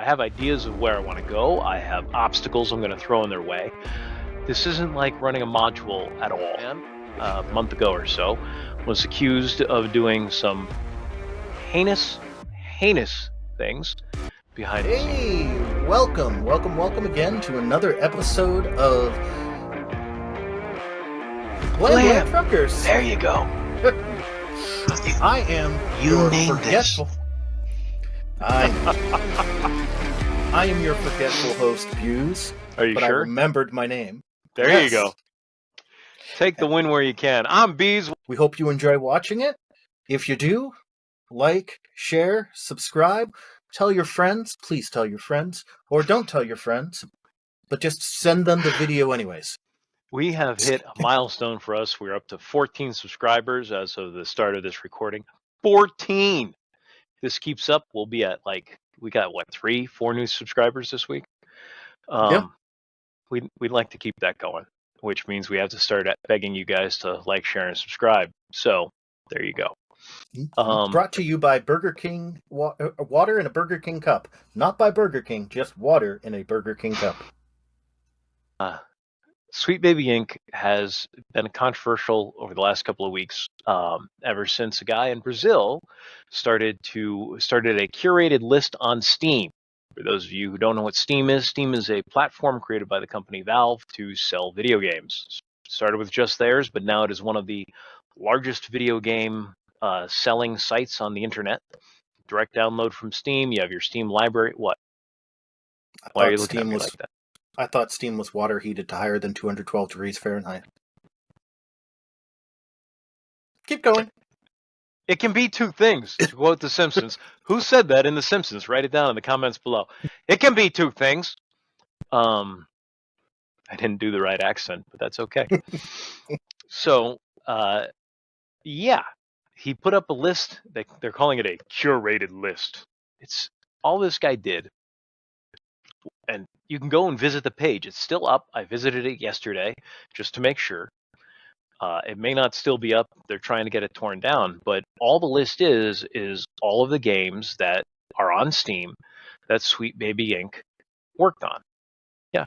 have ideas of where I want to go. I have obstacles I'm going to throw in their way. This isn't like running a module at all. And a month ago or so, was accused of doing some heinous things behind the scenes. Hey, welcome again to another episode of Blam Truckers. There you go. I am You your named forgetful. I am your forgetful host, Buse. Are you but sure? I remembered my name. There Yes. you go. Take the win where you can. I'm Bees. We hope you enjoy watching it. If you do, like, share, subscribe, tell your friends. Please tell your friends. Or don't tell your friends. But just send them the video anyways. We have hit a milestone for us. We're up to 14 subscribers as of the start of this recording. 14! This keeps up, we'll be at we got 3-4 new subscribers this week. Yeah. We'd like to keep that going, which means we have to start begging you guys to like, share, and subscribe. So there you go. Brought to you by Burger King, water in a Burger King cup. Not by Burger King, just water in a Burger King cup. Sweet Baby Inc. has been controversial over the last couple of weeks, ever since a guy in Brazil started a curated list on Steam. For those of you who don't know what Steam is a platform created by the company Valve to sell video games. Started with just theirs, but now it is one of the largest video game selling sites on the internet. Direct download from Steam. You have your Steam library. What? Why are you looking at me like that? I thought Steam was water heated to higher than 212 degrees Fahrenheit. Keep going. It can be two things, to quote The Simpsons. Who said that in The Simpsons? Write it down in the comments below. It can be two things. I didn't do the right accent, but that's okay. So, yeah. He put up a list. They're calling it a curated list. It's all this guy did. And you can go and visit the page. It's still up. I visited it yesterday just to make sure. It may not still be up. They're trying to get it torn down. But all the list is all of the games that are on Steam that Sweet Baby Inc. worked on. Yeah.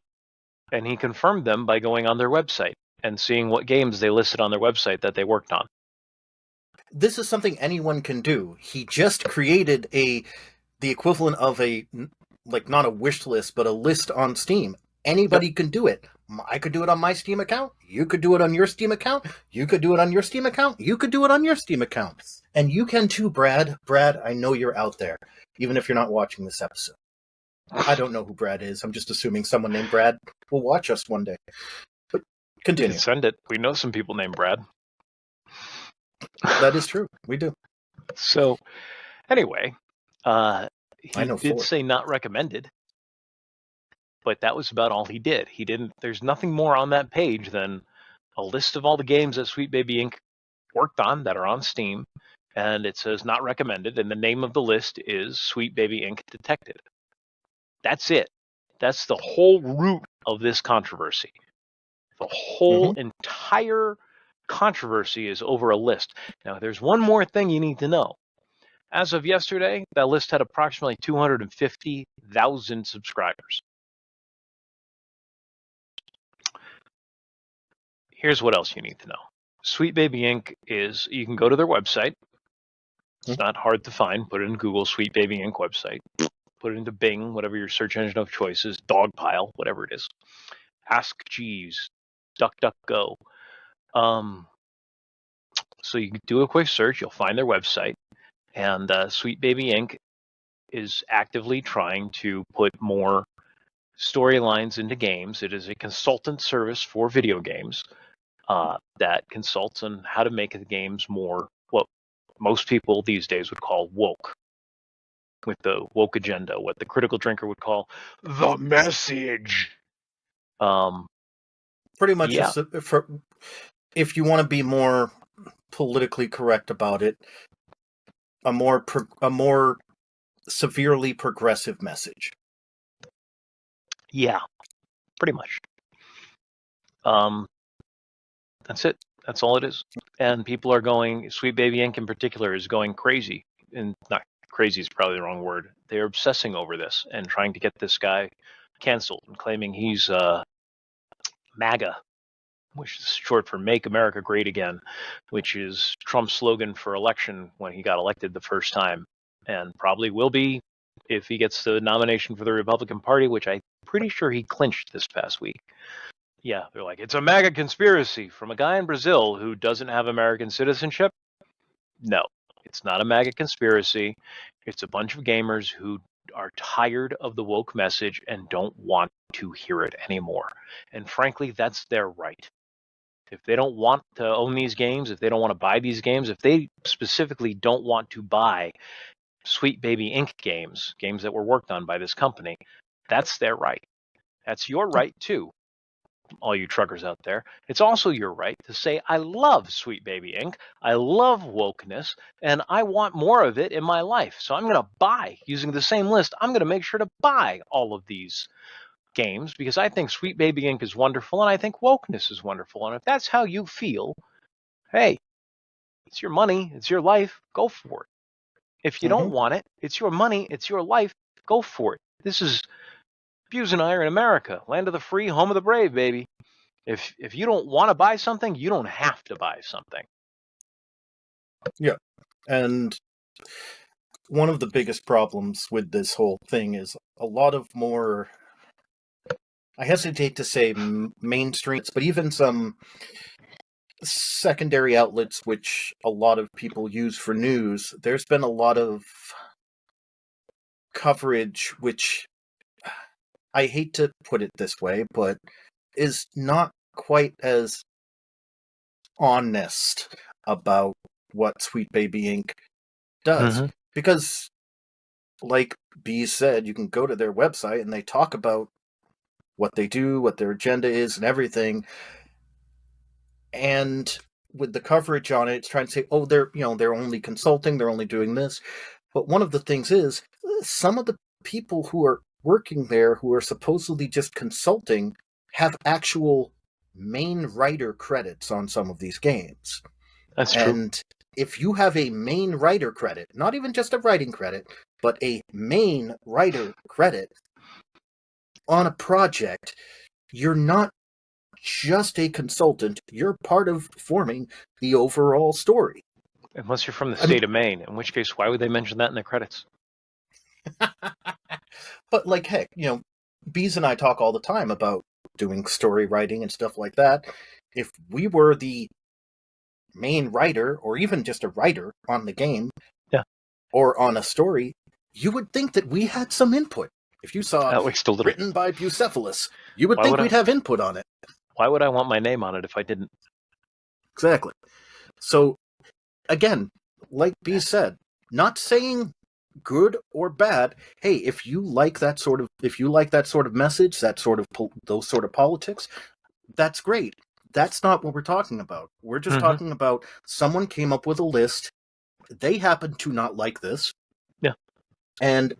And he confirmed them by going on their website and seeing what games they listed on their website that they worked on. This is something anyone can do. He just created the equivalent of not a wish list, but a list on Steam. Anybody can do it. I could do it on my Steam account. You could do it on your Steam account. You could do it on your Steam account. You could do it on your Steam account. And you can too, Brad. Brad, I know you're out there, even if you're not watching this episode. I don't know who Brad is. I'm just assuming someone named Brad will watch us one day. But continue. You can send it. We know some people named Brad. That is true. We do. So, anyway, he did 4. say not recommended, but that was about all he did. There's nothing more on that page than a list of all the games that Sweet Baby Inc. worked on that are on Steam, and it says not recommended, and the name of the list is Sweet Baby Inc. Detected. That's it. That's the whole root of this controversy. The whole entire controversy is over a list. Now, there's one more thing you need to know. As of yesterday, that list had approximately 250,000 subscribers. Here's what else you need to know. Sweet Baby Inc. you can go to their website. It's not hard to find. Put it in Google, Sweet Baby Inc. website. Put it into Bing, whatever your search engine of choice is, Dogpile, whatever it is. Ask Jeeves, DuckDuckGo. So you can do a quick search. You'll find their website. And Sweet Baby Inc. is actively trying to put more storylines into games. It is a consultant service for video games that consults on how to make the games more what most people these days would call woke, with the woke agenda, what the Critical Drinker would call the message. Pretty much, yeah. If you want to be more politically correct about it, a more severely progressive message. Yeah, pretty much. That's it. That's all it is. And people are going, Sweet Baby Inc. in particular is going crazy. And not crazy is probably the wrong word. They're obsessing over this and trying to get this guy canceled and claiming he's MAGA, which is short for Make America Great Again, which is Trump's slogan for election when he got elected the first time, and probably will be if he gets the nomination for the Republican Party, which I'm pretty sure he clinched this past week. Yeah, they're like, it's a MAGA conspiracy from a guy in Brazil who doesn't have American citizenship. No, it's not a MAGA conspiracy. It's a bunch of gamers who are tired of the woke message and don't want to hear it anymore. And frankly, that's their right. If they don't want to own these games, if they don't want to buy these games, if they specifically don't want to buy Sweet Baby Inc. games that were worked on by this company, that's their right. That's your right too, all you truckers out there. It's also your right to say, I love Sweet Baby Inc. I love wokeness, and I want more of it in my life. So I'm going to buy, using the same list, I'm going to make sure to buy all of these games because I think Sweet Baby Inc. is wonderful, and I think wokeness is wonderful. And if that's how you feel, hey, it's your money, it's your life, go for it. If you don't want it, it's your money, it's your life, go for it. This is Buse and I are in America, land of the free, home of the brave, baby. If you don't want to buy something, you don't have to buy something. Yeah. And one of the biggest problems with this whole thing is a lot of more, I hesitate to say mainstream, but even some secondary outlets which a lot of people use for news, there's been a lot of coverage which, I hate to put it this way, but is not quite as honest about what Sweet Baby Inc. does. Because, like B said, you can go to their website and they talk about what they do, what their agenda is, and everything. And with the coverage on it, it's trying to say, oh, they're only consulting, they're only doing this. But one of the things is, some of the people who are working there, who are supposedly just consulting, have actual main writer credits on some of these games. That's true. And if you have a main writer credit, not even just a writing credit, but a main writer credit on a project, you're not just a consultant, you're part of forming the overall story. Unless you're from the state of Maine, in which case, why would they mention that in the credits? But, like, heck, Bees and I talk all the time about doing story writing and stuff like that. If we were the main writer, or even just a writer on the game, or on a story, you would think that we had some input. If you saw written by Bucephalus, you would think we'd have input on it. Why would I want my name on it if I didn't? Exactly. So, again, like B said, not saying good or bad. Hey, if you like that sort of message, those sort of politics, that's great. That's not what we're talking about. We're just talking about someone came up with a list. They happen to not like this. Yeah. And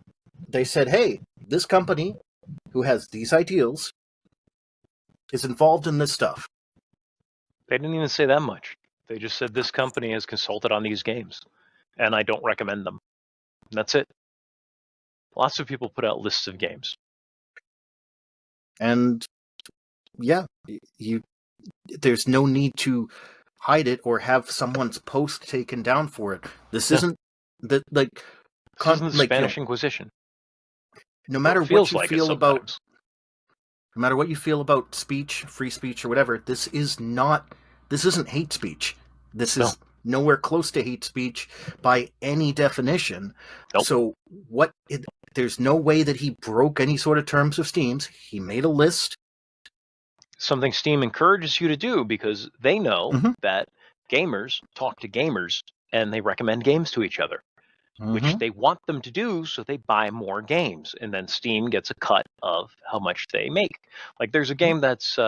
they said, hey, this company who has these ideals is involved in this stuff. They didn't even say that much. They just said this company has consulted on these games, and I don't recommend them. And that's it. Lots of people put out lists of games. And, yeah, there's no need to hide it or have someone's post taken down for it. This isn't the Spanish Inquisition. No matter what you feel about, no matter what you feel about speech, free speech, or whatever, this isn't hate speech. This is nowhere close to hate speech by any definition. Nope. So there's no way that he broke any sort of terms of Steam's. He made a list. Something Steam encourages you to do because they know that gamers talk to gamers and they recommend games to each other, which they want them to do, so they buy more games, and then Steam gets a cut of how much they make. Like, there's a game that's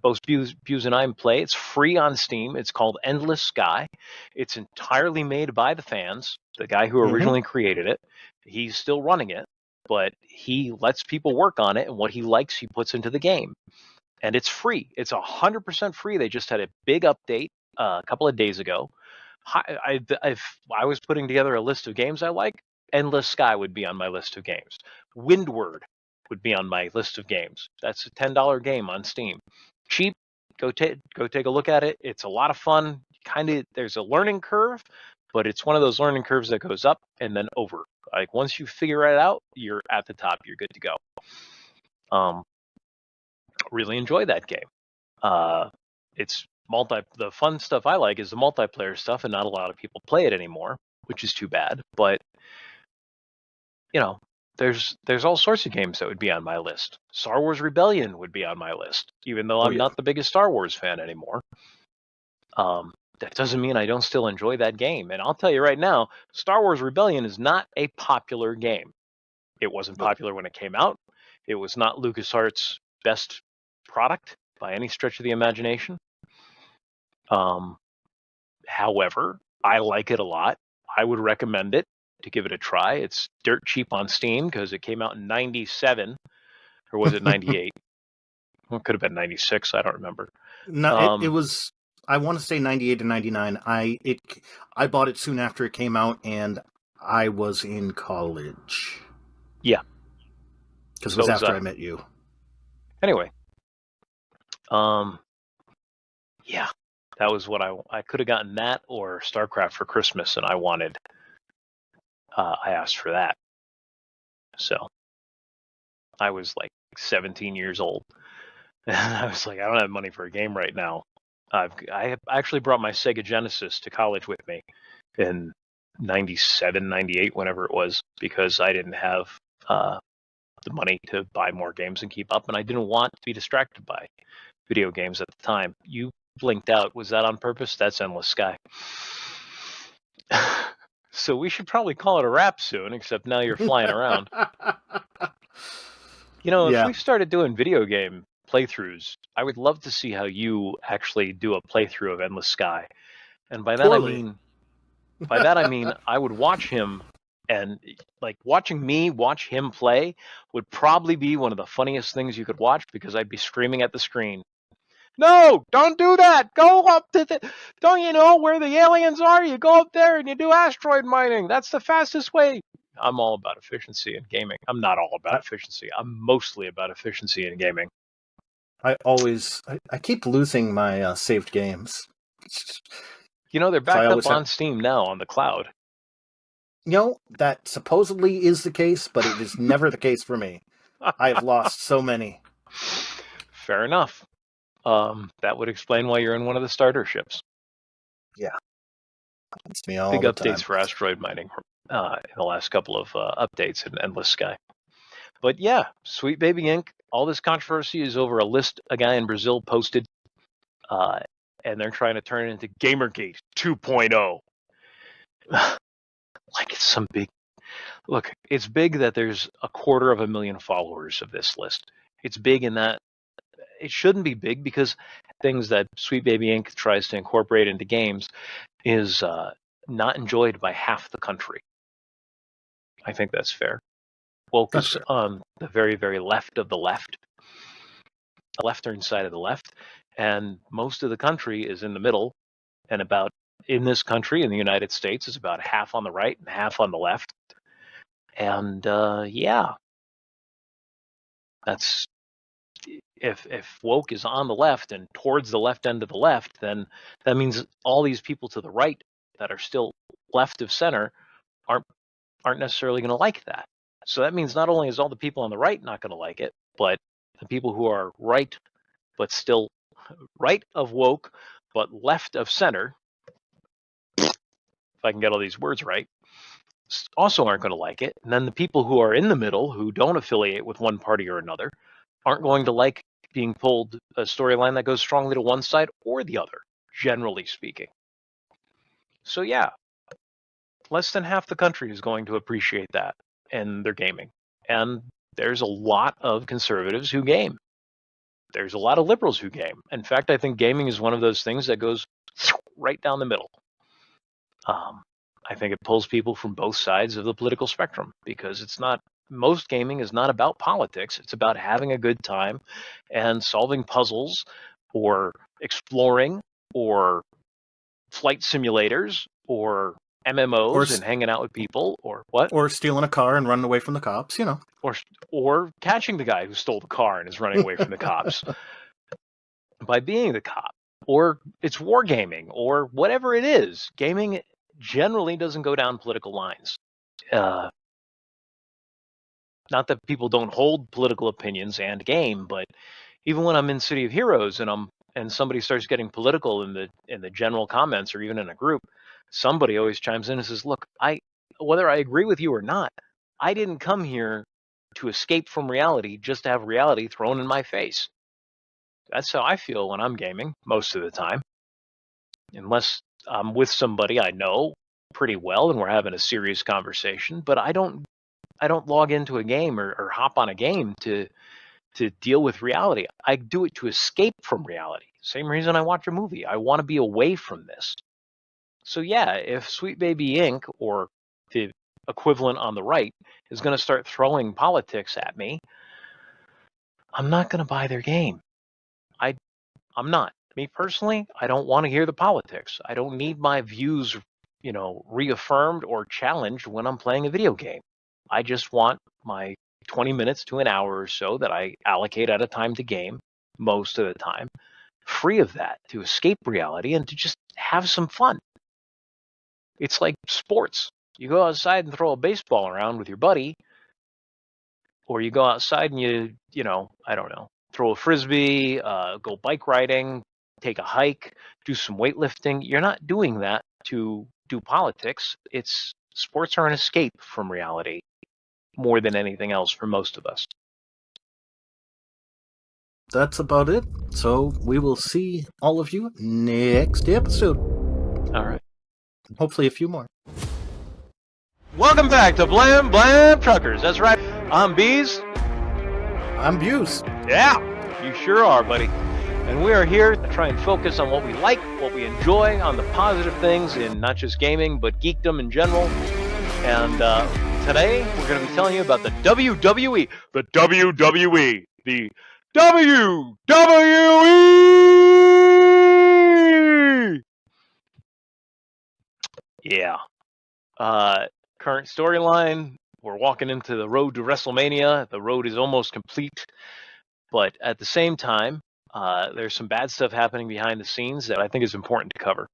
both Buse and I play. It's free on Steam. It's called Endless Sky. It's entirely made by the fans, the guy who originally created it. He's still running it, but he lets people work on it, and what he likes, he puts into the game. And it's free. It's 100% free. They just had a big update a couple of days ago. I was putting together a list of games I like. Endless Sky would be on my list of games. Windward would be on my list of games. That's a $10 game on Steam. Cheap. Go take a look at it. It's a lot of fun. There's a learning curve, but it's one of those learning curves that goes up and then over. Like once you figure it out, you're at the top. You're good to go. Really enjoy that game. It's the fun stuff I like is the multiplayer stuff, and not a lot of people play it anymore, which is too bad. But there's all sorts of games that would be on my list. Star Wars Rebellion would be on my list, even though I'm not the biggest Star Wars fan anymore. That doesn't mean I don't still enjoy that game. And I'll tell you right now, Star Wars Rebellion is not a popular game. It wasn't popular when it came out. It was not LucasArts' best product by any stretch of the imagination. However, I like it a lot. I would recommend it to give it a try. It's dirt cheap on Steam because it came out in 97, or was it 98? Well, it could have been 96. I don't remember. No, it was. I want to say 98 to 99. I bought it soon after it came out, and I was in college. Yeah, because it was after I met you. Anyway, yeah, that was what I could have gotten, that or StarCraft for Christmas, and I wanted. I asked for that. So I was like 17 years old. And I was like, I don't have money for a game right now. I actually brought my Sega Genesis to college with me in 97, 98, whenever it was, because I didn't have the money to buy more games and keep up, and I didn't want to be distracted by video games at the time. You blinked out. Was that on purpose? That's Endless Sky. So we should probably call it a wrap soon, except now you're flying around. If we started doing video game playthroughs, I would love to see how you actually do a playthrough of Endless Sky. And by that I mean I would watch him, and like watching me watch him play would probably be one of the funniest things you could watch, because I'd be screaming at the screen, "No, don't do that. Go up to don't you know where the aliens are? You go up there and you do asteroid mining. That's the fastest way." I'm all about efficiency in gaming. I'm not all about efficiency. I'm mostly about efficiency in gaming. I keep losing my saved games. They're backed up on Steam now on the cloud. That supposedly is the case, but it is never the case for me. I have lost so many. Fair enough. That would explain why you're in one of the starter ships. Yeah. It's me all Big the updates time. for asteroid mining in the last couple of updates in Endless Sky. But yeah, Sweet Baby Inc., all this controversy is over a list a guy in Brazil posted, and they're trying to turn it into Gamergate 2.0. Like it's some big... Look, it's big that there's 250,000 followers of this list. It's big in that it shouldn't be big, because things that Sweet Baby Inc. tries to incorporate into games is not enjoyed by half the country. I think that's fair. Woke is on the very, very left of the left, the left-turn side of the left, and most of the country is in the middle, and about, in this country, in the United States, is about half on the right and half on the left. And yeah, that's... If woke is on the left and towards the left end of the left, then that means all these people to the right that are still left of center aren't necessarily going to like that. So that means not only is all the people on the right not going to like it, but the people who are right but still right of woke but left of center, if I can get all these words right, also aren't going to like it. And then the people who are in the middle, who don't affiliate with one party or another, aren't going to like being pulled a storyline that goes strongly to one side or the other, generally speaking. So yeah, less than half the country is going to appreciate that in their gaming. And there's a lot of conservatives who game. There's a lot of liberals who game. In fact, I think gaming is one of those things that goes right down the middle. I think it pulls people from both sides of the political spectrum, because most gaming is not about politics. It's about having a good time and solving puzzles or exploring or flight simulators or MMOs and hanging out with people, or what? Or stealing a car and running away from the cops, Or catching the guy who stole the car and is running away from the cops by being the cop. Or it's wargaming, or whatever it is. Gaming generally doesn't go down political lines. Not that people don't hold political opinions and game, but even when I'm in City of Heroes and somebody starts getting political in the general comments or even in a group, somebody always chimes in and says, "Look, whether I agree with you or not, I didn't come here to escape from reality just to have reality thrown in my face." That's how I feel when I'm gaming most of the time, unless I'm with somebody I know pretty well and we're having a serious conversation. But I don't log into a game or hop on a game to deal with reality. I do it to escape from reality. Same reason I watch a movie. I want to be away from this. So yeah, if Sweet Baby Inc. or the equivalent on the right is going to start throwing politics at me, I'm not going to buy their game. I'm not. Me personally, I don't want to hear the politics. I don't need my views, reaffirmed or challenged when I'm playing a video game. I just want my 20 minutes to an hour or so that I allocate at a time to game, most of the time, free of that, to escape reality and to just have some fun. It's like sports. You go outside and throw a baseball around with your buddy, or you go outside and I don't know, throw a frisbee, go bike riding, take a hike, do some weightlifting. You're not doing that to do politics. Sports are an escape from reality more than anything else for most of us. That's about it. So we will see all of you next episode. All right. Hopefully a few more. Welcome back to Blam Blam Truckers. That's right. I'm Bees. I'm Buse. Yeah, you sure are, buddy. And we are here to try and focus on what we like, what we enjoy, on the positive things in not just gaming, but geekdom in general. And today, we're going to be telling you about the WWE. The WWE. The WWE! Yeah. Current storyline. We're walking into the road to WrestleMania. The road is almost complete. But at the same time, there's some bad stuff happening behind the scenes that I think is important to cover.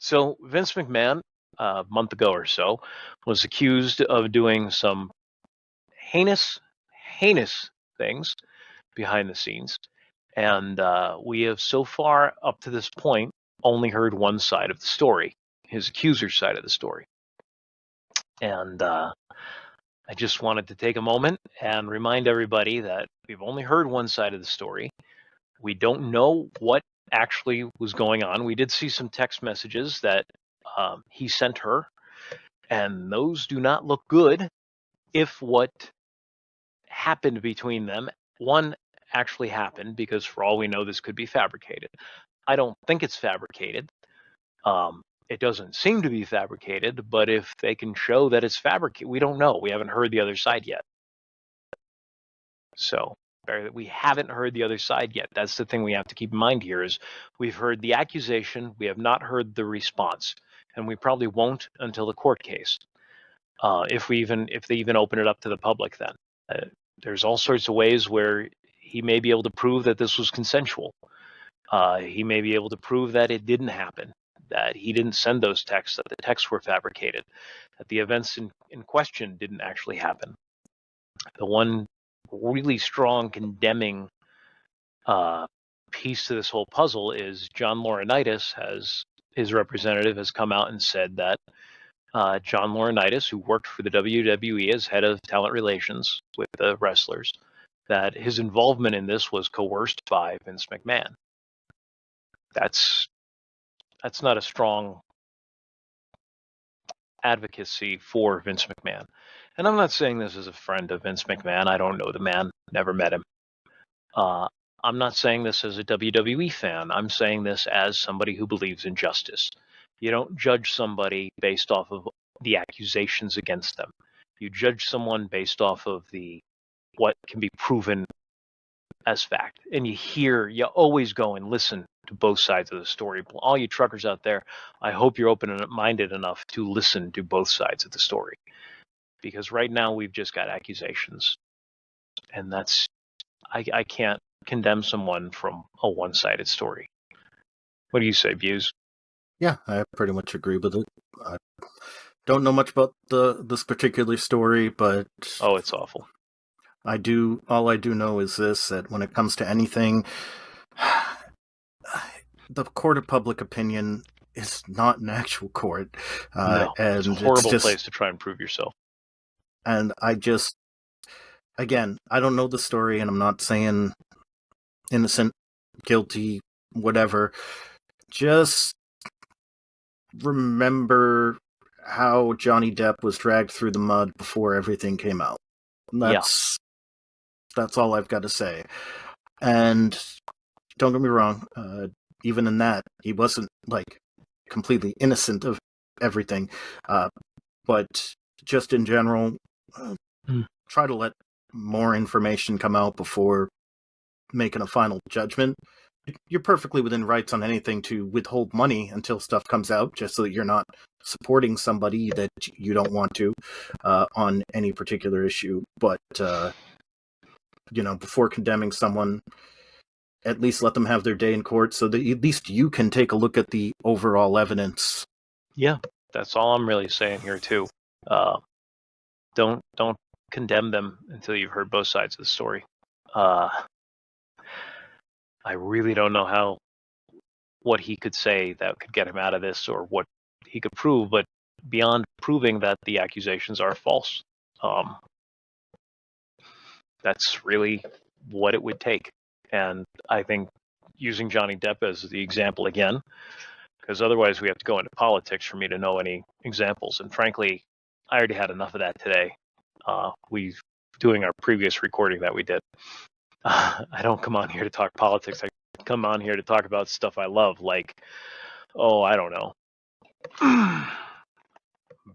So Vince McMahon, a month ago or so, was accused of doing some heinous things behind the scenes. And we have so far, up to this point, only heard one side of the story, his accuser's side of the story. And I just wanted to take a moment and remind everybody that we've only heard one side of the story. We don't know what actually was going on. We did see some text messages that he sent her, and those do not look good if what happened between them, one, actually happened, because for all we know, this could be fabricated. I don't think it's fabricated. It doesn't seem to be fabricated, but if they can show that it's fabricated, we don't know. We haven't heard the other side yet. So we haven't heard the other side yet. That's the thing we have to keep in mind here is we've heard the accusation. We have not heard the response, and we probably won't until the court case. If they even open it up to the public, then there's all sorts of ways where he may be able to prove that this was consensual. He may be able to prove that it didn't happen, that he didn't send those texts, that the texts were fabricated, that the events in question didn't actually happen. The one really strong condemning piece to this whole puzzle is John Laurinaitis, his representative, has come out and said that John Laurinaitis, who worked for the WWE as head of talent relations with the wrestlers, that his involvement in this was coerced by Vince McMahon. That's not a strong advocacy for Vince McMahon. And I'm not saying this as a friend of Vince McMahon. I don't know the man, never met him. I'm not saying this as a WWE fan. I'm saying this as somebody who believes in justice. You don't judge somebody based off of the accusations against them. You judge someone based off of what can be proven as fact. And you always go and listen to both sides of the story. All you truckers out there, I hope you're open-minded enough to listen to both sides of the story. Because right now we've just got accusations. And that's, I can't condemn someone from a one-sided story. What do you say, Views? Yeah, I pretty much agree with it. I don't know much about this particular story, but Oh, it's awful. all I do know is this, that when it comes to anything, the court of public opinion is not an actual court. No, and it's a horrible just, place to try and prove yourself. And again, I don't know the story, and I'm not saying innocent, guilty, whatever. Just remember how Johnny Depp was dragged through the mud before everything came out. That's all I've got to say. And don't get me wrong, even in that, he wasn't like completely innocent of everything. But just in general, try to let more information come out before making a final judgment. You're perfectly within rights on anything to withhold money until stuff comes out, just so that you're not supporting somebody that you don't want to on any particular issue. But, before condemning someone, at least let them have their day in court so that at least you can take a look at the overall evidence. Yeah, that's all I'm really saying here, too. Don't condemn them until you've heard both sides of the story. I really don't know what he could say that could get him out of this, or what he could prove, but beyond proving that the accusations are false, that's really what it would take. And I think using Johnny Depp as the example again, because otherwise we have to go into politics for me to know any examples. And frankly, I already had enough of that today. Doing our previous recording that we did. I don't come on here to talk politics. I come on here to talk about stuff I love, like, I don't know,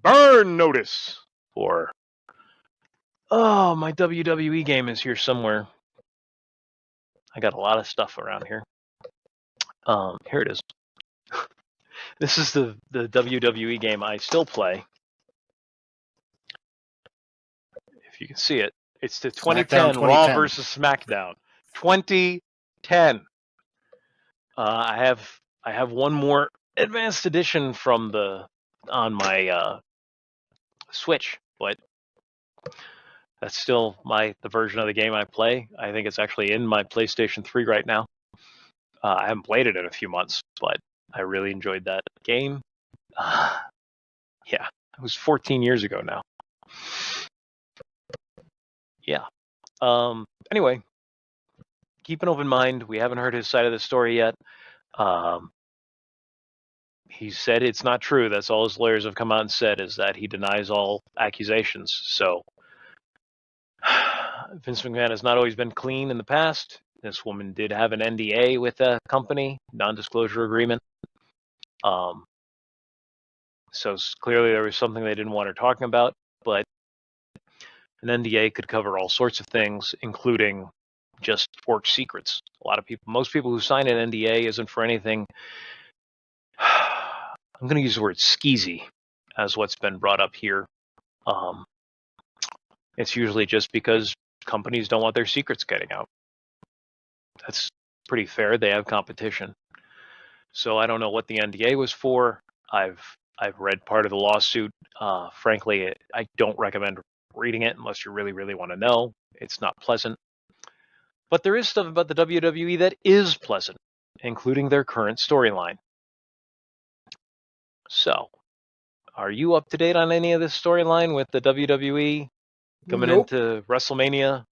Burn Notice, or my WWE game is here somewhere. I got a lot of stuff around here. Here it is. This is the WWE game I still play. If you can see it, it's the 2010 Raw versus SmackDown. 2010. I have one more advanced edition on my Switch, but that's still the version of the game I play. I think it's actually in my PlayStation 3 right now. I haven't played it in a few months, but I really enjoyed that game. Yeah, it was 14 years ago now. Yeah. Anyway, keep an open mind. We haven't heard his side of the story yet. He said it's not true. That's all his lawyers have come out and said, is that he denies all accusations. So Vince McMahon has not always been clean in the past. This woman did have an NDA with a company, non-disclosure agreement. So clearly there was something they didn't want her talking about, but an NDA could cover all sorts of things, including just work secrets. Most people who sign an NDA isn't for anything. I'm going to use the word skeezy as what's been brought up here. It's usually just because companies don't want their secrets getting out. That's pretty fair. They have competition. So I don't know what the NDA was for. I've read part of the lawsuit. Frankly, I don't recommend reading it unless you really, really want to know. It's not pleasant. But there is stuff about the WWE that is pleasant, including their current storyline. So, are you up to date on any of this storyline with the WWE coming into WrestleMania?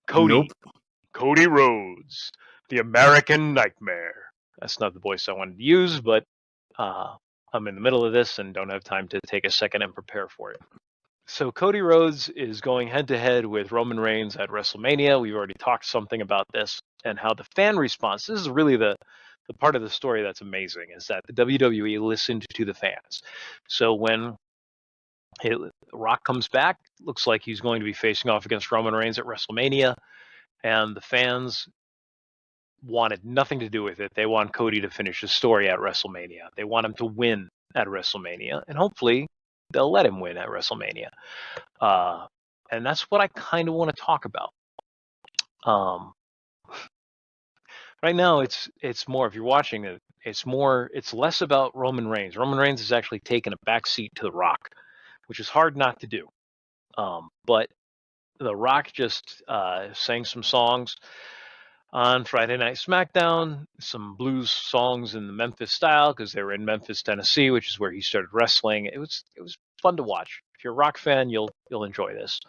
Cody Rhodes, the American Nightmare. That's not the voice I wanted to use, but I'm in the middle of this and don't have time to take a second and prepare for it. So Cody Rhodes is going head-to-head with Roman Reigns at WrestleMania. We've already talked something about this and how the fan response, this is really the part of the story that's amazing, is that the WWE listened to the fans. So when Rock comes back, looks like he's going to be facing off against Roman Reigns at WrestleMania, and the fans wanted nothing to do with it. They want Cody to finish his story at WrestleMania. They want him to win at WrestleMania, and hopefully they'll let him win at WrestleMania. And that's what I kind of want to talk about. Right now, it's more, if you're watching it, it's less about Roman Reigns. Roman Reigns has actually taken a backseat to The Rock, which is hard not to do. But The Rock just sang some songs on Friday Night SmackDown, some blues songs in the Memphis style, because they were in Memphis, Tennessee, which is where he started wrestling. It was fun to watch. If you're a Rock fan, you'll enjoy this.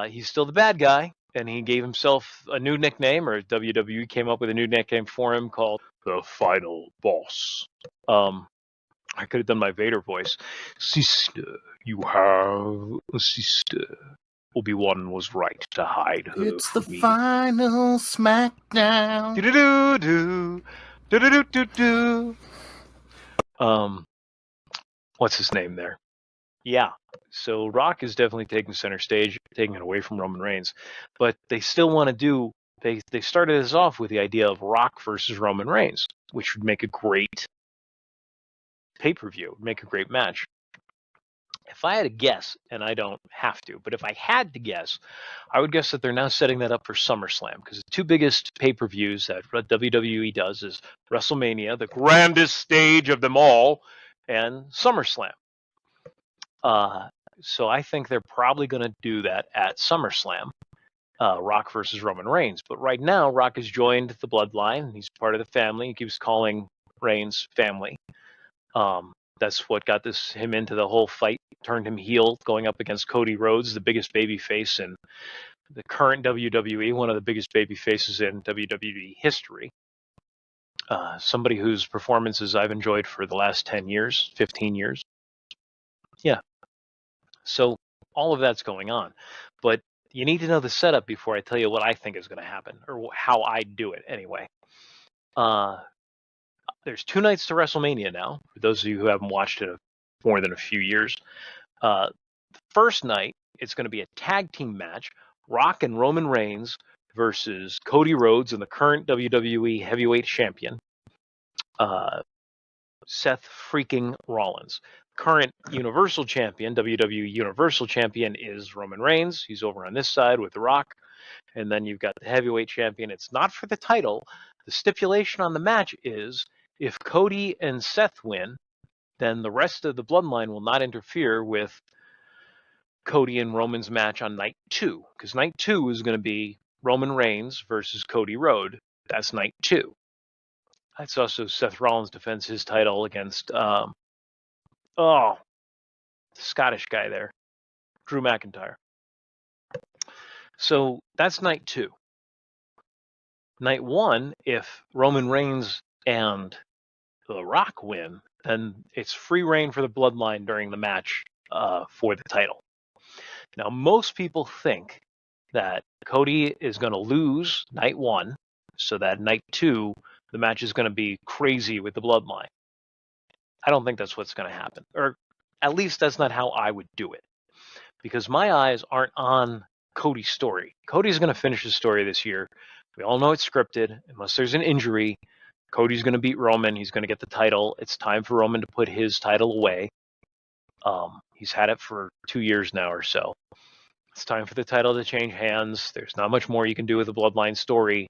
He's still the bad guy, and he gave himself a new nickname, or WWE came up with a new nickname for him called the Final Boss. I could have done my Vader voice. Sister, you have a sister. Obi-Wan was right to hide her. It's the from me. final SmackDown. Do-do-do-do. Do-do-do-do-do. What's his name there? Yeah. So Rock is definitely taking center stage, taking it away from Roman Reigns. But they still want to do, they started this off with the idea of Rock versus Roman Reigns, which would make a great pay-per-view, make a great match. If I had to guess, and I don't have to, but if I had to guess, I would guess that they're now setting that up for SummerSlam, because the two biggest pay-per-views that WWE does is WrestleMania, the grandest stage of them all, and SummerSlam. So I think they're probably going to do that at SummerSlam, Rock versus Roman Reigns. But right now, Rock has joined the bloodline. He's part of the family. He keeps calling Reigns family. That's what got him into the whole fight, turned him heel, going up against Cody Rhodes, the biggest babyface in the current WWE, one of the biggest babyfaces in WWE history. Somebody whose performances I've enjoyed for the last 10 years, 15 years. Yeah. So all of that's going on. But you need to know the setup before I tell you what I think is going to happen, or how I do it anyway. There's 2 nights to WrestleMania now, for those of you who haven't watched it more than a few years. The first night, it's going to be a tag team match, Rock and Roman Reigns versus Cody Rhodes and the current WWE heavyweight champion, Seth freaking Rollins. Current Universal Champion, WWE Universal Champion, is Roman Reigns. He's over on this side with The Rock. And then you've got the heavyweight champion. It's not for the title. The stipulation on the match is if Cody and Seth win, then the rest of the bloodline will not interfere with Cody and Roman's match on night 2. Because night 2 is going to be Roman Reigns versus Cody Rhodes. That's night 2. That's also Seth Rollins defends his title against the Scottish guy there, Drew McIntyre. So that's night 2. Night 1, if Roman Reigns and The Rock win, then it's free reign for the bloodline during the match for the title. Now, most people think that Cody is going to lose night 1, so that night 2, the match is going to be crazy with the bloodline. I don't think that's what's going to happen. Or at least that's not how I would do it. Because my eyes aren't on Cody's story. Cody's going to finish his story this year. We all know it's scripted. Unless there's an injury, Cody's going to beat Roman. He's going to get the title. It's time for Roman to put his title away. He's had it for 2 years now or so. It's time for the title to change hands. There's not much more you can do with the bloodline story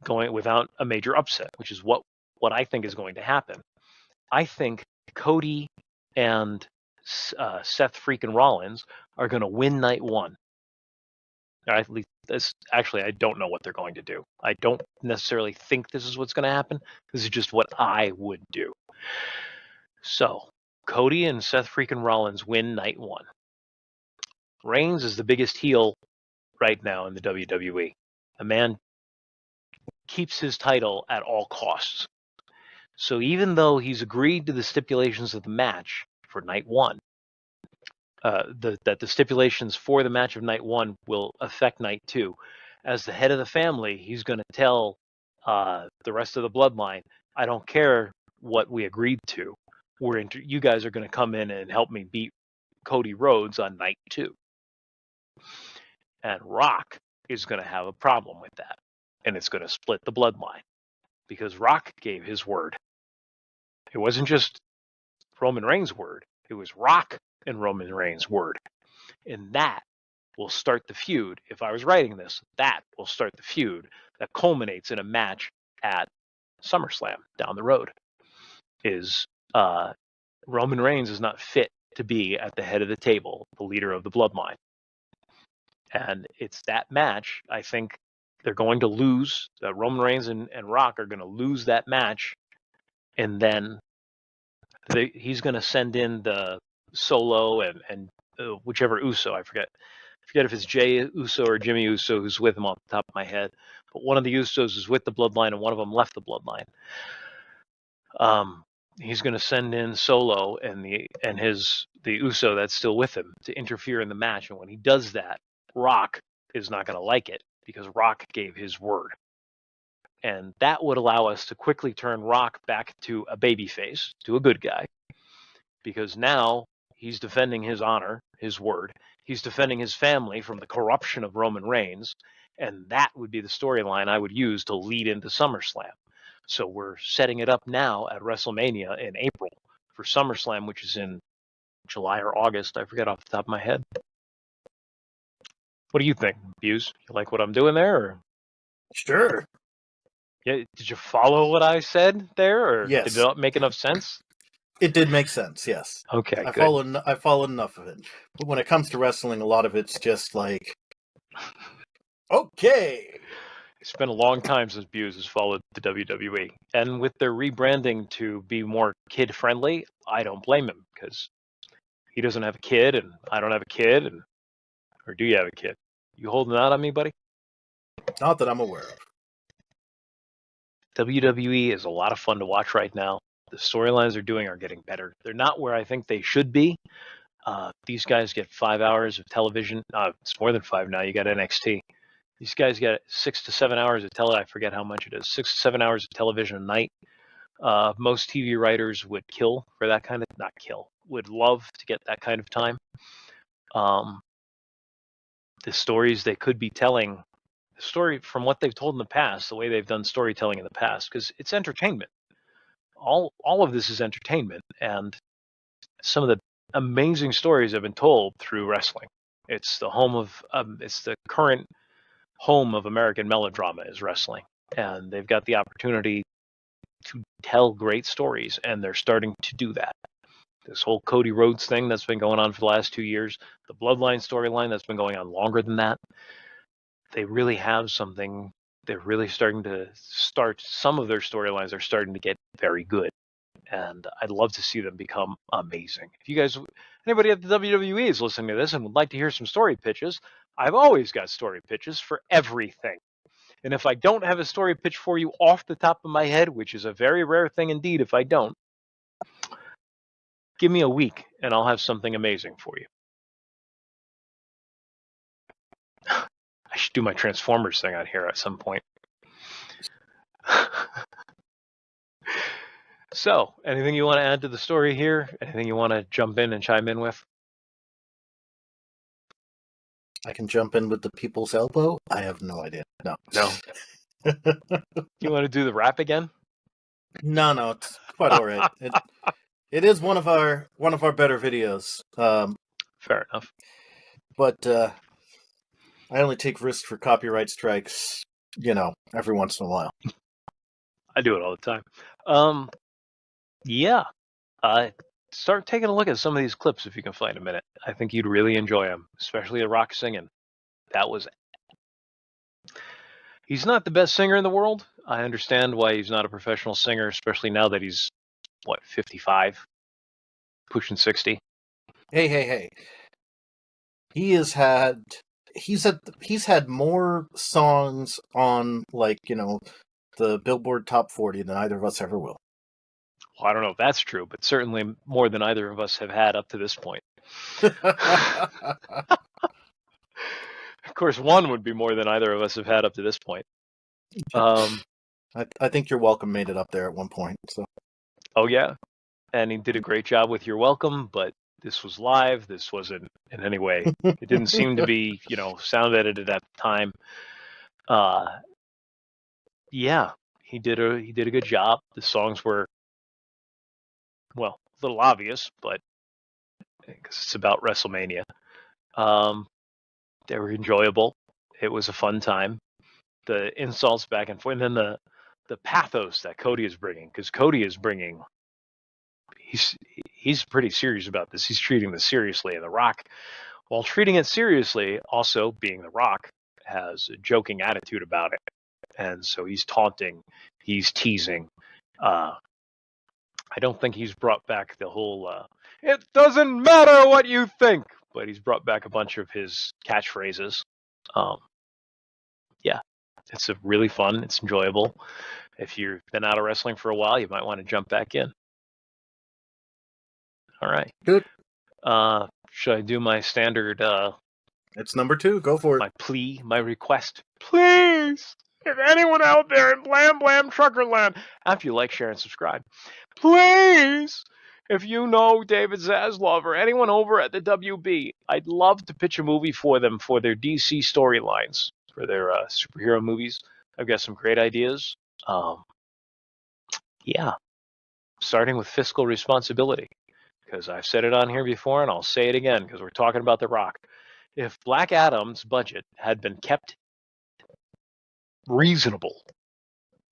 going without a major upset, which is what I think is going to happen. I think Cody and Seth freaking Rollins are going to win night 1. Or at least I don't know what they're going to do. I don't necessarily think this is what's going to happen. This is just what I would do. So, Cody and Seth freaking Rollins win night 1. Reigns is the biggest heel right now in the WWE. The man keeps his title at all costs. So even though he's agreed to the stipulations of the match for night 1, that the stipulations for the match of night 1 will affect night 2, as the head of the family, he's going to tell the rest of the bloodline, I don't care what we agreed to. You guys are going to come in and help me beat Cody Rhodes on night 2. And Rock is going to have a problem with that. and it's going to split the bloodline because Rock gave his word. It wasn't just Roman Reigns' word. It was Rock and Roman Reigns' word. And that will start the feud. If I was writing this, that will start the feud that culminates in a match at SummerSlam down the road. Is Roman Reigns is not fit to be at the head of the table, the leader of the bloodline. And it's that match, I think they're going to lose. Roman Reigns and Rock are going to lose that match. And then he's going to send in the Solo and whichever Uso, I forget if it's Jey Uso or Jimmy Uso who's with him off the top of my head. But one of the Usos is with the bloodline and one of them left the bloodline. He's going to send in Solo and the Uso that's still with him to interfere in the match. And when he does that, Rock is not going to like it because Rock gave his word. And that would allow us to quickly turn Rock back to a babyface, to a good guy, because now he's defending his honor, his word. He's defending his family from the corruption of Roman Reigns. And that would be the storyline I would use to lead into SummerSlam. So we're setting it up now at WrestleMania in April for SummerSlam, which is in July or August. I forget off the top of my head. What do you think, Buse? You like what I'm doing there? Or? Sure. Yeah. Did you follow what I said there, or yes. Did it not make enough sense? It did make sense. Yes. Okay. I followed enough of it, but when it comes to wrestling, a lot of it's just like, okay. It's been a long time since Buse has followed the WWE, and with their rebranding to be more kid-friendly, I don't blame him because he doesn't have a kid, and I don't have a kid, or do you have a kid? You holding out on me, buddy? Not that I'm aware of. WWE is a lot of fun to watch right now. The storylines they're doing are getting better. They're not where I think they should be. These guys get 5 hours of television. It's more than 5 now. You got NXT. These guys get 6 to 7 hours of I forget how much it is. 6 to 7 hours of television a night. Most TV writers would kill for that kind of, not kill, would love to get that kind of time. The stories they could be telling, the story from what they've told in the past, the way they've done storytelling in the past, because it's entertainment. All of this is entertainment, and some of the amazing stories have been told through wrestling. It's the home of, it's the current home of American melodrama is wrestling, and they've got the opportunity to tell great stories, and they're starting to do that. This whole Cody Rhodes thing that's been going on for the last 2 years, the Bloodline storyline that's been going on longer than that, they really have something. They're really starting to some of their storylines are starting to get very good, and I'd love to see them become amazing. If you guys, anybody at the WWE is listening to this and would like to hear some story pitches, I've always got story pitches for everything. And if I don't have a story pitch for you off the top of my head, which is a very rare thing indeed if I don't, give me a week and I'll have something amazing for you. I should do my Transformers thing out here at some point. So, anything you want to add to the story here? Anything you want to jump in and chime in with? I can jump in with the people's elbow? I have no idea. No. You want to do the rap again? No, it's quite all right. It is one of our better videos. Fair enough. But I only take risks for copyright strikes, every once in a while. I do it all the time. Yeah. Start taking a look at some of these clips if you can find a minute. I think you'd really enjoy them, especially the Rock singing. He's not the best singer in the world. I understand why he's not a professional singer, especially now that he's, 55? Pushing 60? Hey. He's had more songs on, the Billboard Top 40 than either of us ever will. Well, I don't know if that's true, but certainly more than either of us have had up to this point. Of course, one would be more than either of us have had up to this point. I think You're Welcome made it up there at one point. So. Oh, yeah. And he did a great job with You're Welcome, but this was live. This wasn't in any way. It didn't seem to be, sound edited at the time. yeah, he did a good job. The songs were, well, a little obvious, but because it's about WrestleMania, um, they were enjoyable. It was a fun time. The insults back and forth, and then the pathos that Cody is bringing, because Cody is bringing. He's pretty serious about this. He's treating this seriously, and The Rock, while treating it seriously, also being The Rock, has a joking attitude about it, and so he's taunting, he's teasing. I don't think he's brought back the whole "it doesn't matter what you think," but he's brought back a bunch of his catchphrases. Yeah, it's a really fun. It's enjoyable. If you've been out of wrestling for a while, you might want to jump back in. All right. Good. Should I do my standard? It's number 2. Go for it. My plea, my request. Please, if anyone out there in Blam Blam Truckerland, after you like, share, and subscribe, please, if you know David Zaslav or anyone over at the WB, I'd love to pitch a movie for them for their DC storylines, for their superhero movies. I've got some great ideas. Yeah, starting with fiscal responsibility, because I've said it on here before and I'll say it again because we're talking about The Rock. If Black Adam's budget had been kept reasonable,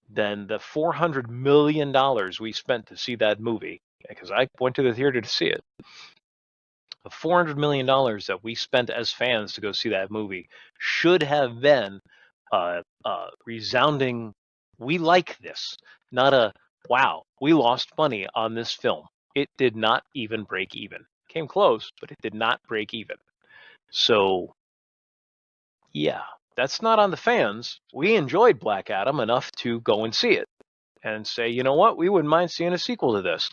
then the $400 million we spent to see that movie, because I went to the theater to see it, the $400 million that we spent as fans to go see that movie should have been resounding, we like this, not a, wow, we lost money on this film. It did not even break even. Came close, but it did not break even. So, yeah, that's not on the fans. We enjoyed Black Adam enough to go and see it and say, you know what, we wouldn't mind seeing a sequel to this.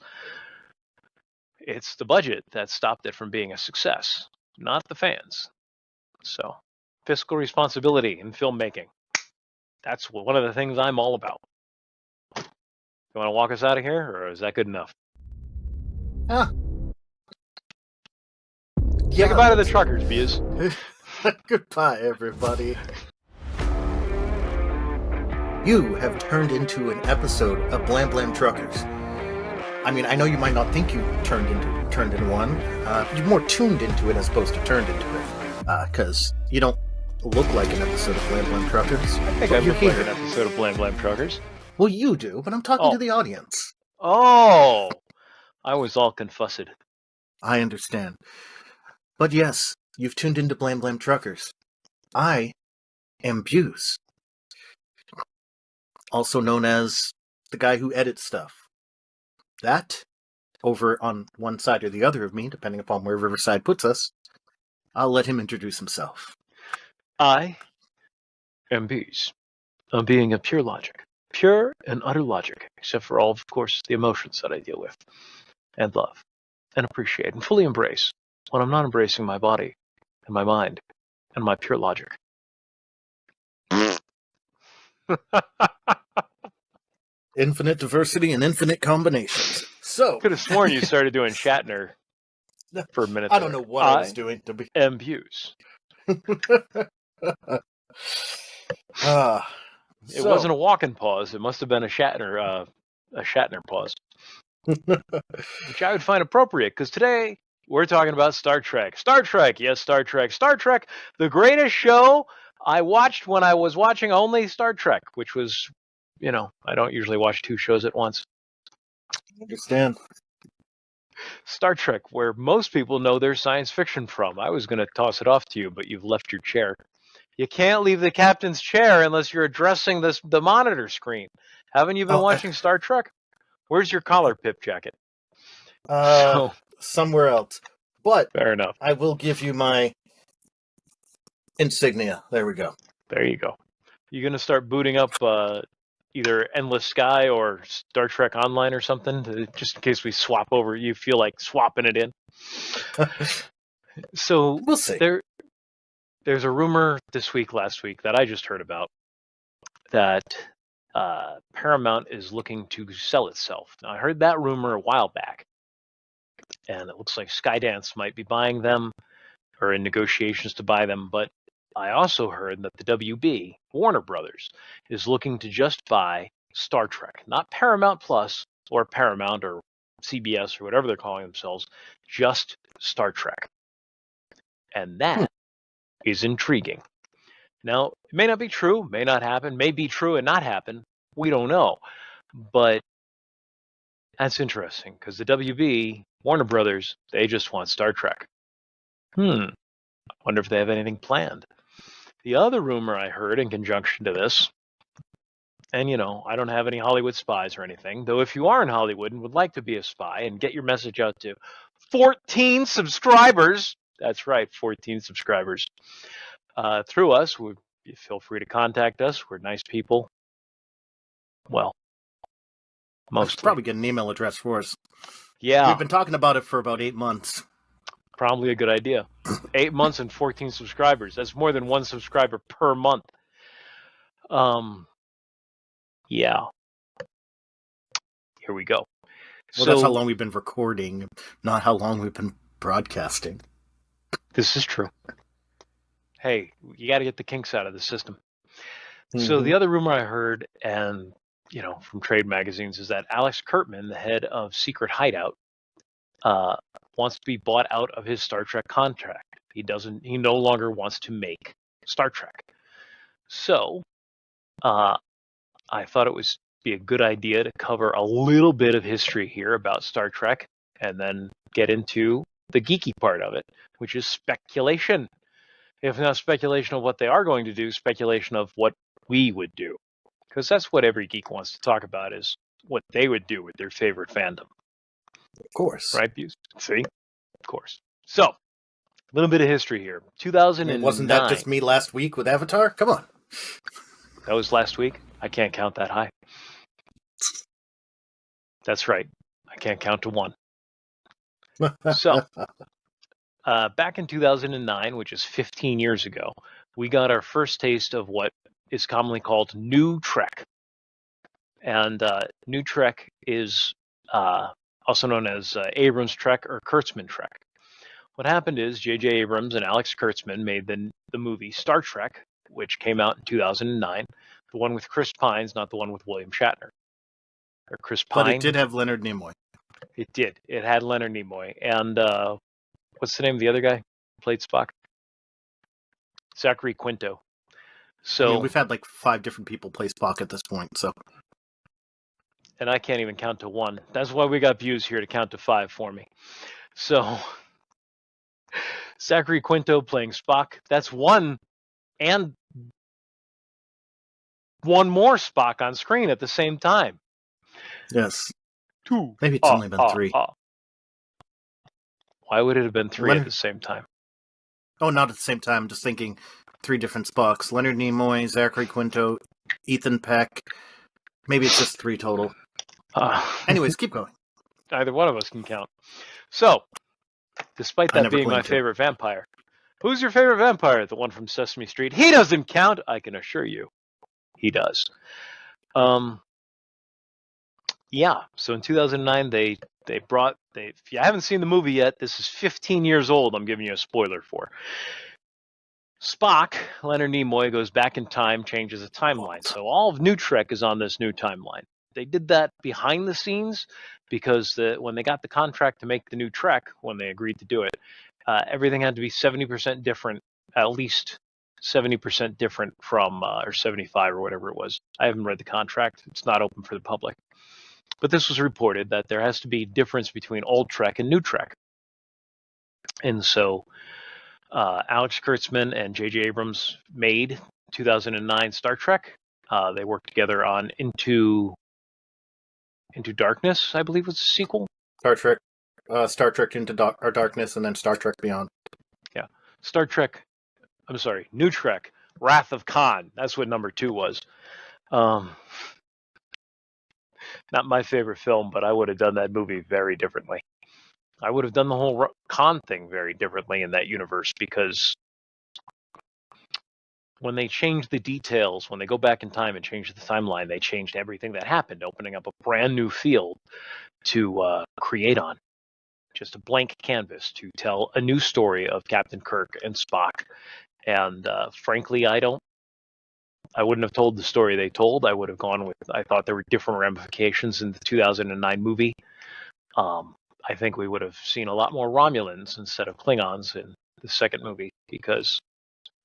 It's the budget that stopped it from being a success, not the fans. So, fiscal responsibility in filmmaking. That's one of the things I'm all about. You want to walk us out of here, or is that good enough? Yeah. Say goodbye to the truckers, Buzz. Goodbye, everybody. You have turned into an episode of Blam Blam Truckers. I mean, I know you might not think you turned into one. You're more tuned into it as opposed to turned into it. Because you don't look like an episode of Blam Blam Truckers. I think I look like an episode of Blam Blam Truckers. Well, you do, but I'm talking to the audience. Oh! I was all confussed. I understand. But yes, you've tuned into Blam Blam Truckers. I am Buse. Also known as the guy who edits stuff. That, over on one side or the other of me, depending upon where Riverside puts us, I'll let him introduce himself. I am Buse. A being of pure logic. Pure and utter logic, except for all, of course, the emotions that I deal with, and love, and appreciate, and fully embrace when I'm not embracing my body, and my mind, and my pure logic. Infinite diversity and infinite combinations. So, could have sworn you started doing Shatner for a minute. I don't know what I was doing to be. Am Buse. It wasn't a walking pause. It must have been a Shatner pause, which I would find appropriate because today we're talking about Star Trek. Star Trek, yes, Star Trek. Star Trek, the greatest show I watched when I was watching only Star Trek, which was, you know, I don't usually watch 2 shows at once. I understand. Star Trek, where most people know their science fiction from. I was going to toss it off to you, but you've left your chair. You can't leave the captain's chair unless you're addressing the monitor screen. Haven't you been watching Star Trek? Where's your collar pip jacket? Somewhere else. But fair enough. I will give you my insignia. There we go. There you go. You going to start booting up either Endless Sky or Star Trek Online or something, just in case we swap over? You feel like swapping it in? So we'll see. There's a rumor last week that I just heard about that Paramount is looking to sell itself. Now, I heard that rumor a while back, and it looks like Skydance might be buying them or in negotiations to buy them, but I also heard that the WB, Warner Brothers, is looking to just buy Star Trek, not Paramount Plus or Paramount or CBS or whatever they're calling themselves, just Star Trek. And that is intriguing. Now, it may not be true, may not happen, may be true and not happen. We don't know. But that's interesting because the WB, Warner Brothers, they just want Star Trek. I wonder if they have anything planned. The other rumor I heard in conjunction to this, and I don't have any Hollywood spies or anything, though if you are in Hollywood and would like to be a spy and get your message out to 14 subscribers, that's right, 14 subscribers, through us, feel free to contact us. We're nice people. Well, mostly. I should probably get an email address for us. Yeah. We've been talking about it for about 8 months. Probably a good idea. 8 months and 14 subscribers. That's more than one subscriber per month. Yeah. Here we go. Well, that's how long we've been recording, not how long we've been broadcasting. This is true. Hey, you got to get the kinks out of the system. Mm-hmm. So the other rumor I heard, and from trade magazines, is that Alex Kurtzman, the head of Secret Hideout, wants to be bought out of his Star Trek contract. He no longer wants to make Star Trek. So, I thought it would be a good idea to cover a little bit of history here about Star Trek, and then get into the geeky part of it, which is speculation. If not speculation of what they are going to do, speculation of what we would do. Because that's what every geek wants to talk about, is what they would do with their favorite fandom. Of course. Right, Buse? See? Of course. So, a little bit of history here. 2009. Wasn't that just me last week with Avatar? Come on. That was last week? I can't count that high. That's right. I can't count to one. So, back in 2009, which is 15 years ago, we got our first taste of what is commonly called New Trek. And New Trek is also known as Abrams Trek or Kurtzman Trek. What happened is J.J. Abrams and Alex Kurtzman made the movie Star Trek, which came out in 2009, the one with Chris Pine, not the one with William Shatner. Or Chris Pine. But it did have Leonard Nimoy. It did. It had Leonard Nimoy. And what's the name of the other guy who played Spock? Zachary Quinto. So we've had like 5 different people play Spock at this point, so. And I can't even count to one. That's why we got views here to count to 5 for me. So, Zachary Quinto playing Spock. That's one, and one more Spock on screen at the same time. Yes. 2. Maybe it's only been 3. Why would it have been 3 at the same time? Oh, not at the same time. I'm just thinking 3 different Spocks. Leonard Nimoy, Zachary Quinto, Ethan Peck. Maybe it's just 3 total. Anyways, keep going. Either one of us can count. So, despite that being my favorite vampire, who's your favorite vampire? The one from Sesame Street? He doesn't count, I can assure you. He does. Yeah, so in 2009, they if you haven't seen the movie yet, this is 15 years old, I'm giving you a spoiler for. Spock, Leonard Nimoy, goes back in time, changes the timeline. So all of New Trek is on this new timeline. They did that behind the scenes because when they got the contract to make the new Trek, when they agreed to do it, everything had to be 70% different, at least 70% different from, or 75 or whatever it was. I haven't read the contract. It's not open for the public. But this was reported that there has to be difference between old Trek and new Trek. And so Alex Kurtzman and J.J. Abrams made 2009 Star Trek. They worked together on Into Darkness, I believe was the sequel. Star Trek Into Darkness, and then Star Trek Beyond. Yeah. New Trek, Wrath of Khan. That's what number 2 was. Not my favorite film, but I would have done that movie very differently. I would have done the whole Khan thing very differently in that universe, because when they change the details, when they go back in time and change the timeline, they changed everything that happened, opening up a brand new field to create on. Just a blank canvas to tell a new story of Captain Kirk and Spock And frankly, I wouldn't have told the story they told. I would have gone with, I thought there were different ramifications in the 2009 movie. I think we would have seen a lot more Romulans instead of Klingons in the second movie, because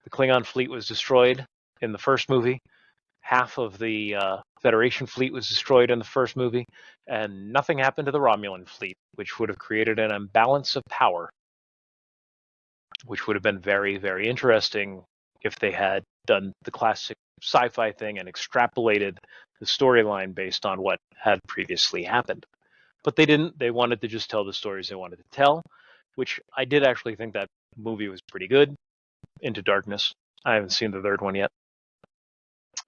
the Klingon fleet was destroyed in the first movie. Half of the Federation fleet was destroyed in the first movie, and nothing happened to the Romulan fleet, which would have created an imbalance of power, which would have been very, very interesting if they had done the classic sci-fi thing and extrapolated the storyline based on what had previously happened. But they didn't. They wanted to just tell the stories they wanted to tell, which I did actually think that movie was pretty good. Into Darkness. I haven't seen the third one yet.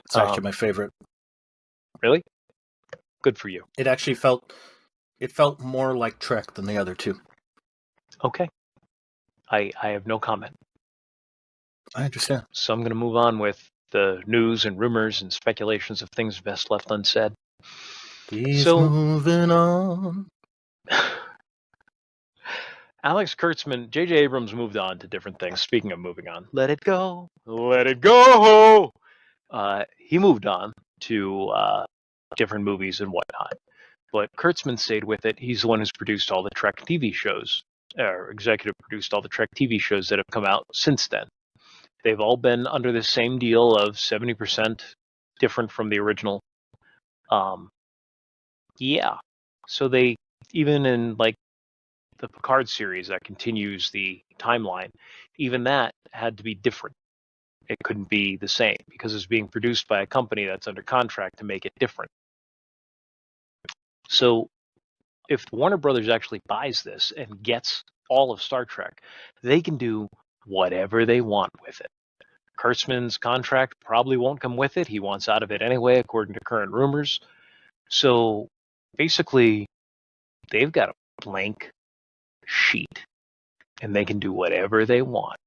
It's actually my favorite. Really? Good for you. It actually felt more like Trek than the other two. Okay. I have no comment. I understand. So I'm going to move on with the news and rumors and speculations of things best left unsaid. He's moving on. Alex Kurtzman, J.J. Abrams moved on to different things. Speaking of moving on, let it go. Let it go. He moved on to different movies and whatnot. But Kurtzman stayed with it. He's the one who's produced all the Trek TV shows, or executive produced all the Trek TV shows that have come out since then. They've all been under the same deal of 70% different from the original. Yeah. So they, even in like the Picard series that continues the timeline, even that had to be different. It couldn't be the same because it's being produced by a company that's under contract to make it different. So if Warner Brothers actually buys this and gets all of Star Trek, they can do whatever they want with it. Kurtzman's contract probably won't come with it. He wants out of it anyway, according to current rumors. So basically, they've got a blank sheet, and they can do whatever they want.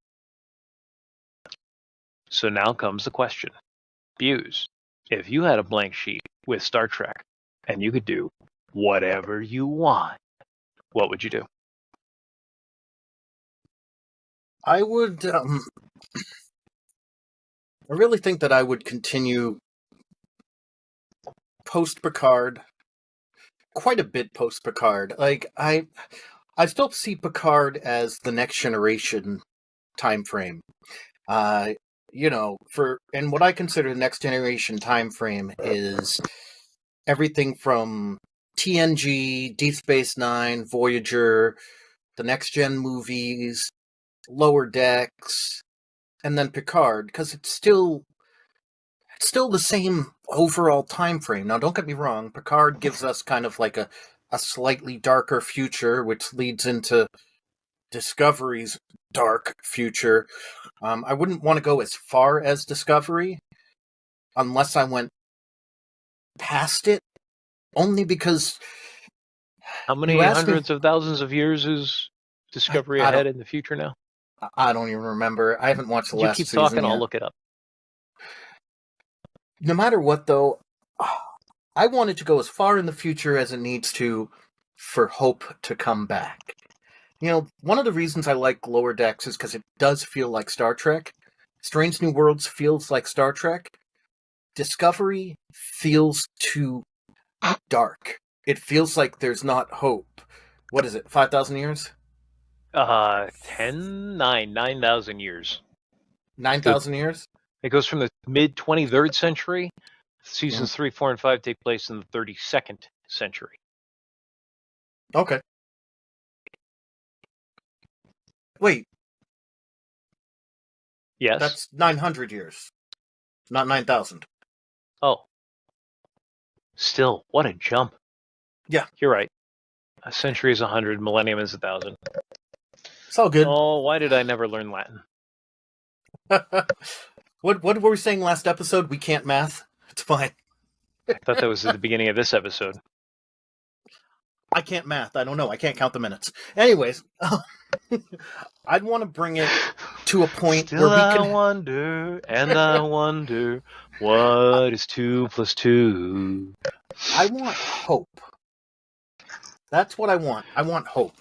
So now comes the question. Buse, if you had a blank sheet with Star Trek, and you could do whatever you want, what would you do? I would, I really think that I would continue post-Picard, quite a bit post-Picard. Like, I still see Picard as the next generation time frame. And what I consider the next generation time frame is everything from TNG, Deep Space Nine, Voyager, the next gen movies, Lower Decks, and then Picard, because it's still the same overall time frame. Now, don't get me wrong, Picard gives us kind of like a slightly darker future, which leads into Discovery's dark future. I wouldn't want to go as far as Discovery unless I went past it, only because... How many hundreds of thousands of years is Discovery ahead in the future now? I don't even remember. I haven't watched the last season. You keep talking, I'll look it up. No matter what, though, I want it to go as far in the future as it needs to for Hope to come back. One of the reasons I like Lower Decks is because it does feel like Star Trek. Strange New Worlds feels like Star Trek. Discovery feels too dark. It feels like there's not hope. What is it, 5,000 years? 9,000 years. 9,000 years? It goes from the mid-23rd century. Seasons 3, 4, and 5 take place in the 32nd century. Okay. Wait. Yes? That's 900 years. Not 9,000. Oh. Still, what a jump. Yeah. You're right. A century is 100, millennium is 1,000. It's all good. Oh, why did I never learn Latin? What were we saying last episode? We can't math? It's fine. I thought that was at the beginning of this episode. I can't math. I don't know. I can't count the minutes. Anyways, I'd want to bring it to a point Still where we can... I wonder, and I wonder, what is 2 + 2? I want hope. That's what I want. I want hope.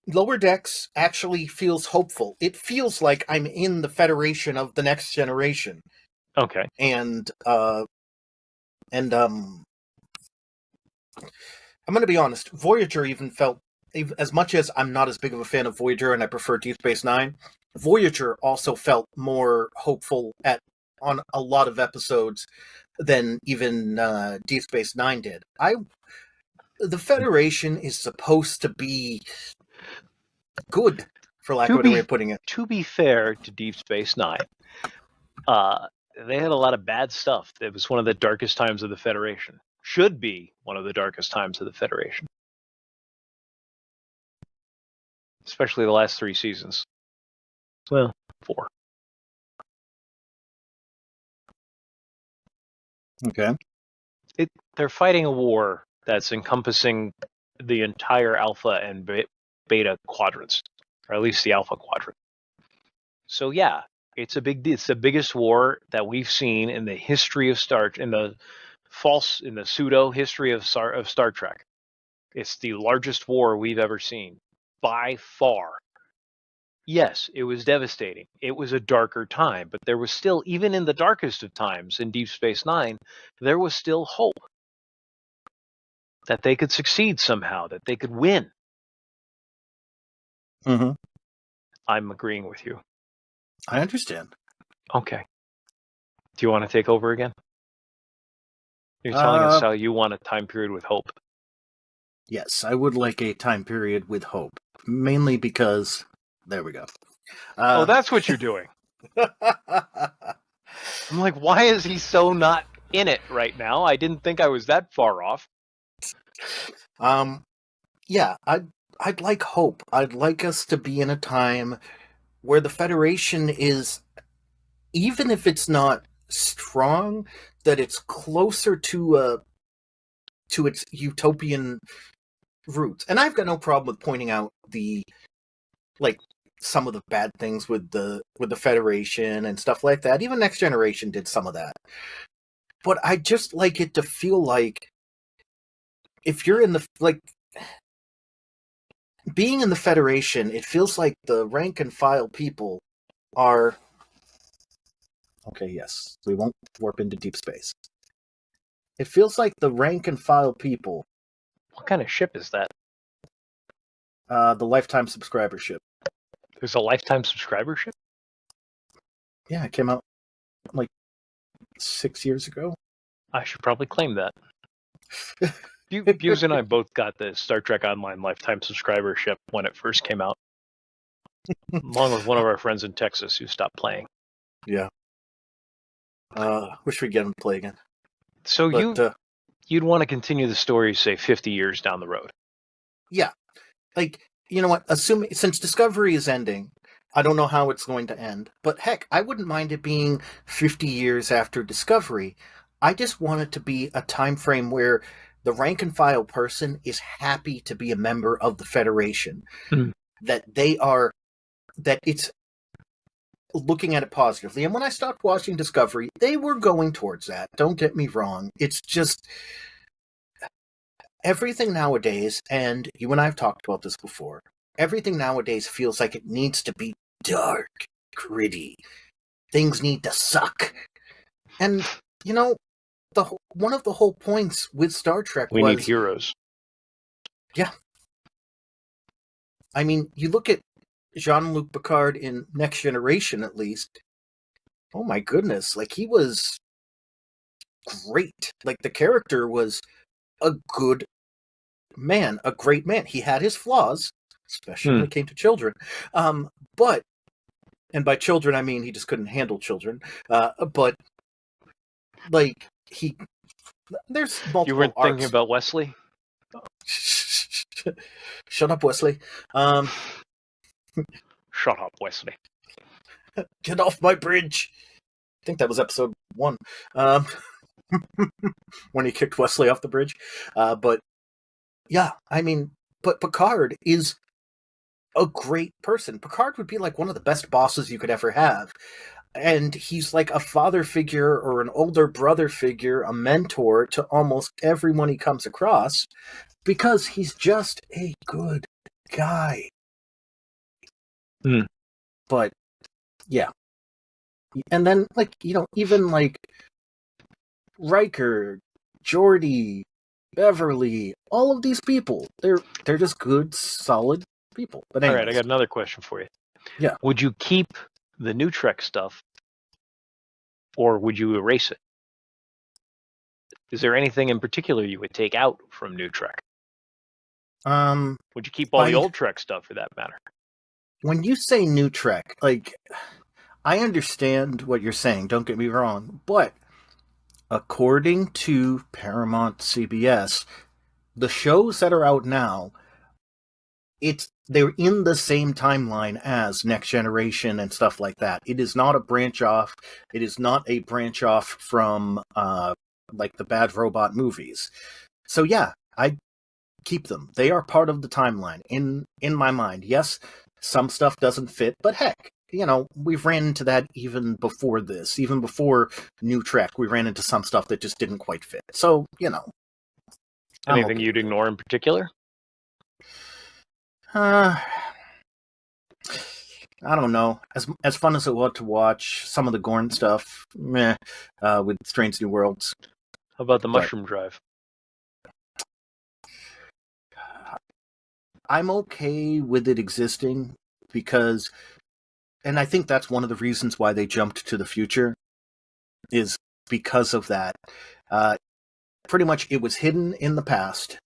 Lower Decks actually feels hopeful. It feels like I'm in the Federation of the Next Generation, Okay. and I'm going to be honest. Voyager even felt, as much as I'm not as big of a fan of Voyager and I prefer Deep Space Nine, Voyager also felt more hopeful on a lot of episodes than even Deep Space Nine did. The Federation is supposed to be good, for lack of a better way of putting it. To be fair to Deep Space Nine, they had a lot of bad stuff. It was one of the darkest times of the Federation. Should be one of the darkest times of the Federation. Especially the last 3 seasons. Well, 4. Okay. They're fighting a war that's encompassing the entire Alpha and Beta quadrants, or at least the Alpha quadrant. So yeah, it's the biggest war that we've seen in the history of in the pseudo history of Star Trek. It's the largest war we've ever seen by far. Yes, it was devastating. It was a darker time, but there was still, even in the darkest of times in Deep Space Nine, there was still hope that they could succeed somehow, that they could win. Mm-hmm. I'm agreeing with you. I understand. Okay. Do you want to take over again? You're telling us how you want a time period with hope. Yes, I would like a time period with hope. Mainly because... There we go. That's what you're doing. I'm like, why is he so not in it right now? I didn't think I was that far off. Yeah, I'd like hope. I'd like us to be in a time where the Federation is, even if it's not strong, that it's closer to its utopian roots. And I've got no problem with pointing out some of the bad things with the Federation and stuff like that. Even Next Generation did some of that. But I just like it to feel like if you're in the being in the Federation, it feels like the rank and file people are... Okay, yes, we won't warp into deep space. It feels like the rank and file people... What kind of ship is that? The lifetime subscribership. There's a lifetime subscribership? Yeah, it came out 6 years ago. I should probably claim that. Buse and I both got the Star Trek Online lifetime subscribership when it first came out. Along with one of our friends in Texas who stopped playing. Yeah. Wish we'd get him to play again. So you'd want to continue the story, say, 50 years down the road. Yeah. You know what? Since Discovery is ending, I don't know how it's going to end, but heck, I wouldn't mind it being 50 years after Discovery. I just want it to be a time frame where the rank and file person is happy to be a member of the Federation. Mm. That it's looking at it positively. And when I stopped watching Discovery, they were going towards that. Don't get me wrong. It's just... Everything nowadays, and you and I have talked about this before, everything nowadays feels like it needs to be dark, gritty. Things need to suck. And, one of the whole points with Star Trek we need heroes. Yeah. I mean, you look at Jean-Luc Picard in Next Generation, at least. Oh my goodness, he was great. The character was a good man, a great man. He had his flaws, especially when it came to children. And by children, I mean he just couldn't handle children. But there's multiple You weren't arcs. thinking about Wesley? Shut up, Wesley. Shut up, Wesley. Get off my bridge. I think that was episode 1. When he kicked Wesley off the bridge. But yeah, I mean, but Picard is a great person. Picard would be one of the best bosses you could ever have. And he's like a father figure or an older brother figure, a mentor to almost everyone he comes across, because he's just a good guy. Hmm. But yeah, and then even like Riker, Geordi, Beverly, all of these people, they're just good, solid people. But All right, I anyways, got another question for you. yeah. Would you keep the new Trek stuff, or would you erase it? Is there anything in particular you would take out from New Trek? Would you keep all the By old Trek stuff for that matter? when you say new Trek, like I understand what you're saying. Don't get me wrong, but according to Paramount CBS, the shows that are out now, they're in the same timeline as Next Generation and stuff like that. It is not a branch off. It is not a branch off from like the Bad Robot movies. So yeah, I keep them. They are part of the timeline in my mind. Yes, some stuff doesn't fit, but heck, we've ran into that even before this, even before New Trek. We ran into some stuff that just didn't quite fit. So Anything okay you'd ignore in particular? I don't know. As fun as it was to watch some of the Gorn stuff, meh, with Strange New Worlds. How about the But mushroom drive? I'm okay with it existing because, and I think that's one of the reasons why they jumped to the future, is because of that. Pretty much it was hidden in the past,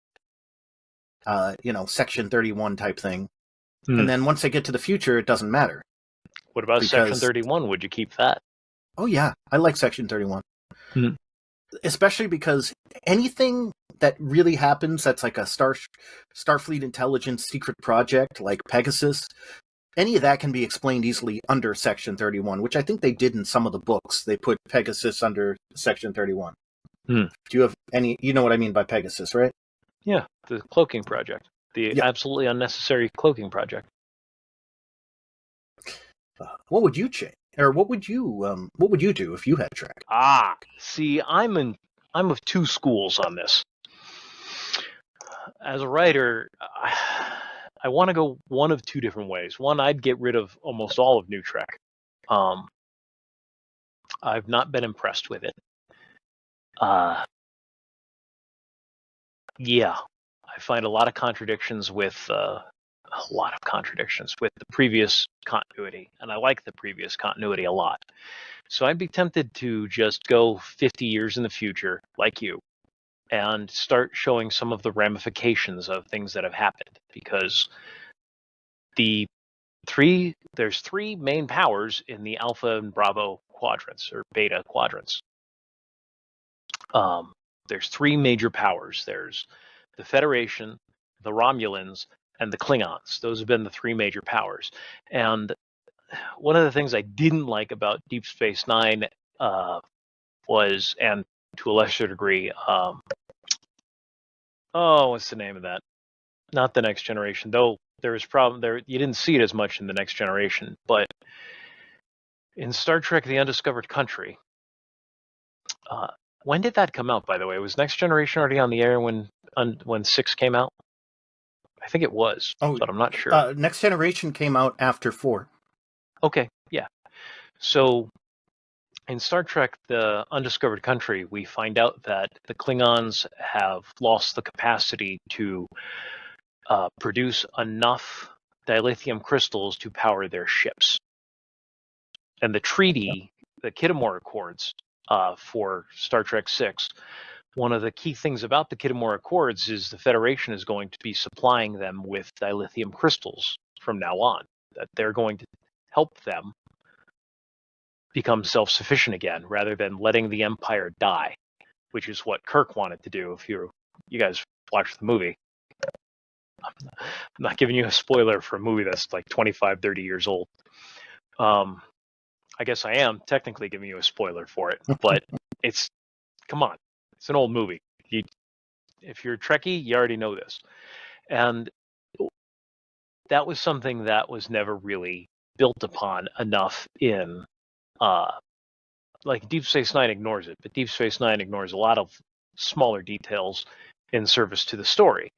Section 31 type thing. And then once they get to the future, it doesn't matter. What about Section 31? Would you keep that? Oh, yeah. I like Section 31. Especially because anything that really happens that's like a Starfleet intelligence secret project, like Pegasus, any of that can be explained easily under Section 31, which I think they did in some of the books. They put Pegasus under Section 31. Do you have any... You know what I mean by Pegasus, right? Yeah, the cloaking project. The absolutely unnecessary cloaking project. What would you change? Or what would you do if you had Trek? See, I'm of two schools on this. As a writer, I want to go one of two different ways. One, I'd get rid of almost all of New Trek. I've not been impressed with it. Yeah, I find a lot of contradictions with the previous continuity, and I like the previous continuity a lot. So I'd be tempted to just go 50 years in the future, like you, and start showing some of the ramifications of things that have happened, because there's three main powers in the Alpha and Bravo quadrants, or Beta quadrants. There's three major powers. There's the Federation, the Romulans, and the Klingons. Those have been the three major powers. And one of the things I didn't like about Deep Space Nine was, and to a lesser degree, what's the name of that? Not the Next Generation, though. There was problem there. You didn't see it as much in the Next Generation, but in Star Trek: The Undiscovered Country. When did that come out, by the way? Was Next Generation already on the air when 6 came out? I think it was, but I'm not sure. Next Generation came out after 4. Okay, yeah. So in Star Trek: The Undiscovered Country, we find out that the Klingons have lost the capacity to produce enough dilithium crystals to power their ships. And the treaty, the Kittimore Accords, for Star Trek 6, one of the key things about the Kittimore Accords is the Federation is going to be supplying them with dilithium crystals from now on, that they're going to help them become self-sufficient again, rather than letting the Empire die, which is what Kirk wanted to do. If you guys watched the movie. I'm not giving you a spoiler for a movie that's like 25, 30 years old. I guess I am technically giving you a spoiler for it, but come on, it's an old movie. If you're a Trekkie, you already know this. And that was something that was never really built upon enough in, like Deep Space Nine ignores it, but Deep Space Nine ignores a lot of smaller details in service to the story.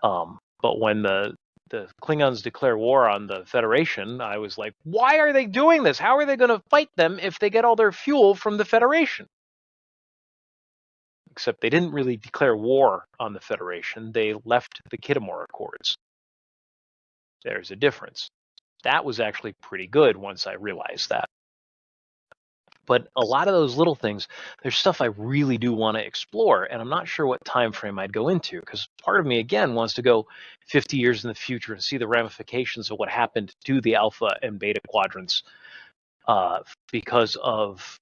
But when the the Klingons declare war on the Federation, I was like, why are they doing this? How are they going to fight them if they get all their fuel from the Federation? Except they didn't really declare war on the Federation. They left the Khitomer Accords. There's a difference. That was actually pretty good once I realized that. But a lot of those little things, there's stuff I really do want to explore, and I'm not sure what time frame I'd go into, because part of me, again, wants to go 50 years in the future and see the ramifications of what happened to the Alpha and Beta quadrants because of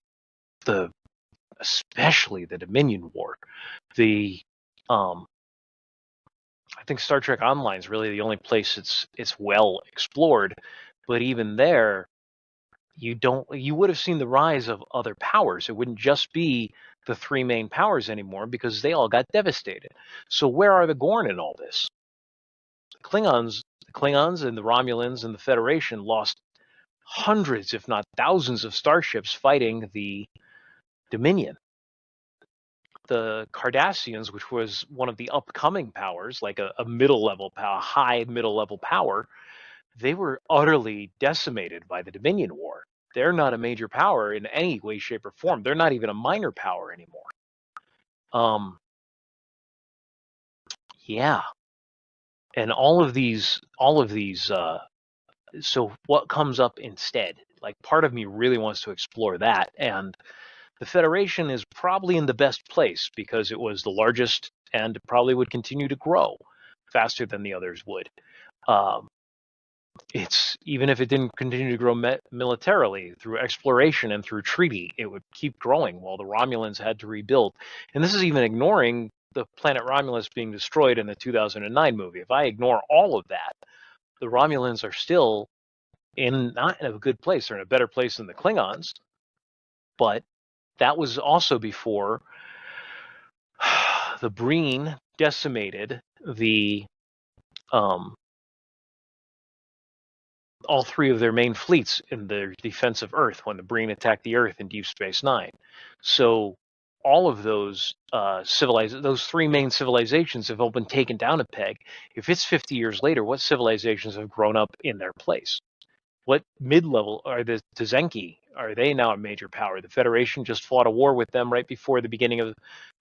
especially the Dominion War. I think Star Trek Online is really the only place it's well explored, but even there, you would have seen the rise of other powers. It wouldn't just be the three main powers anymore because they all got devastated. So where are the Gorn in all this? The Klingons and the Romulans and the Federation lost hundreds, if not thousands, of starships fighting the Dominion. The Cardassians, which was one of the upcoming powers, like a middle-level power, high middle-level power, they were utterly decimated by the Dominion War. They're not a major power in any way, shape, or form. They're not even a minor power anymore. Yeah. And all of these, so what comes up instead? Like, part of me really wants to explore that. And the Federation is probably in the best place because it was the largest and probably would continue to grow faster than the others would. It's even if it didn't continue to grow militarily through exploration and through treaty, it would keep growing while the Romulans had to rebuild. And this is even ignoring the planet Romulus being destroyed in the 2009 movie. If I ignore all of that, the Romulans are still not in a good place. They're in a better place than the Klingons. But that was also before the Breen decimated the all three of their main fleets in their defense of Earth when the Breen attacked the Earth in Deep Space Nine. So all of those those three main civilizations have all been taken down a peg. If it's 50 years later, what civilizations have grown up in their place? What mid-level are the Tzenki? Are they now a major power? The Federation just fought a war with them right before the beginning of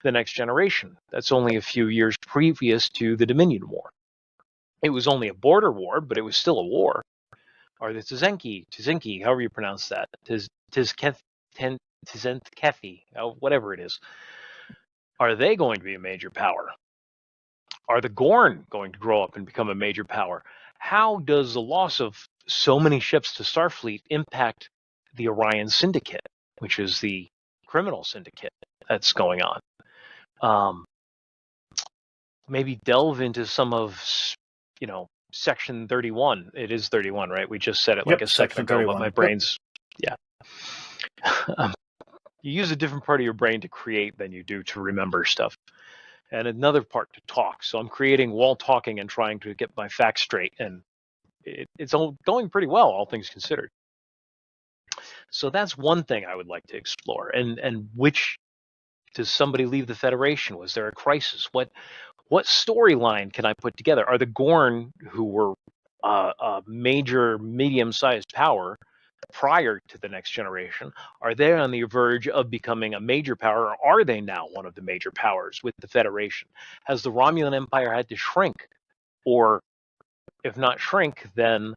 the next generation. That's only a few years previous to the Dominion War. It was only a border war, but it was still a war. Are the Tzenki, however you pronounce that, Tzenkethi, whatever it is, are they going to be a major power? Are the Gorn going to grow up and become a major power? How does the loss of so many ships to Starfleet impact the Orion Syndicate, which is the criminal syndicate that's going on? Maybe delve into some of, Section 31. It is 31, right? We just said it like a second ago, 31. But my brain's, yeah. You use a different part of your brain to create than you do to remember stuff. And another part to talk. So I'm creating while talking and trying to get my facts straight. And it's all going pretty well, all things considered. So that's one thing I would like to explore. And which, does somebody leave the Federation? Was there a crisis? What storyline can I put together? Are the Gorn, who were a major medium-sized power prior to the next generation, are they on the verge of becoming a major power, or are they now one of the major powers with the Federation? Has the Romulan Empire had to shrink? Or if not shrink, then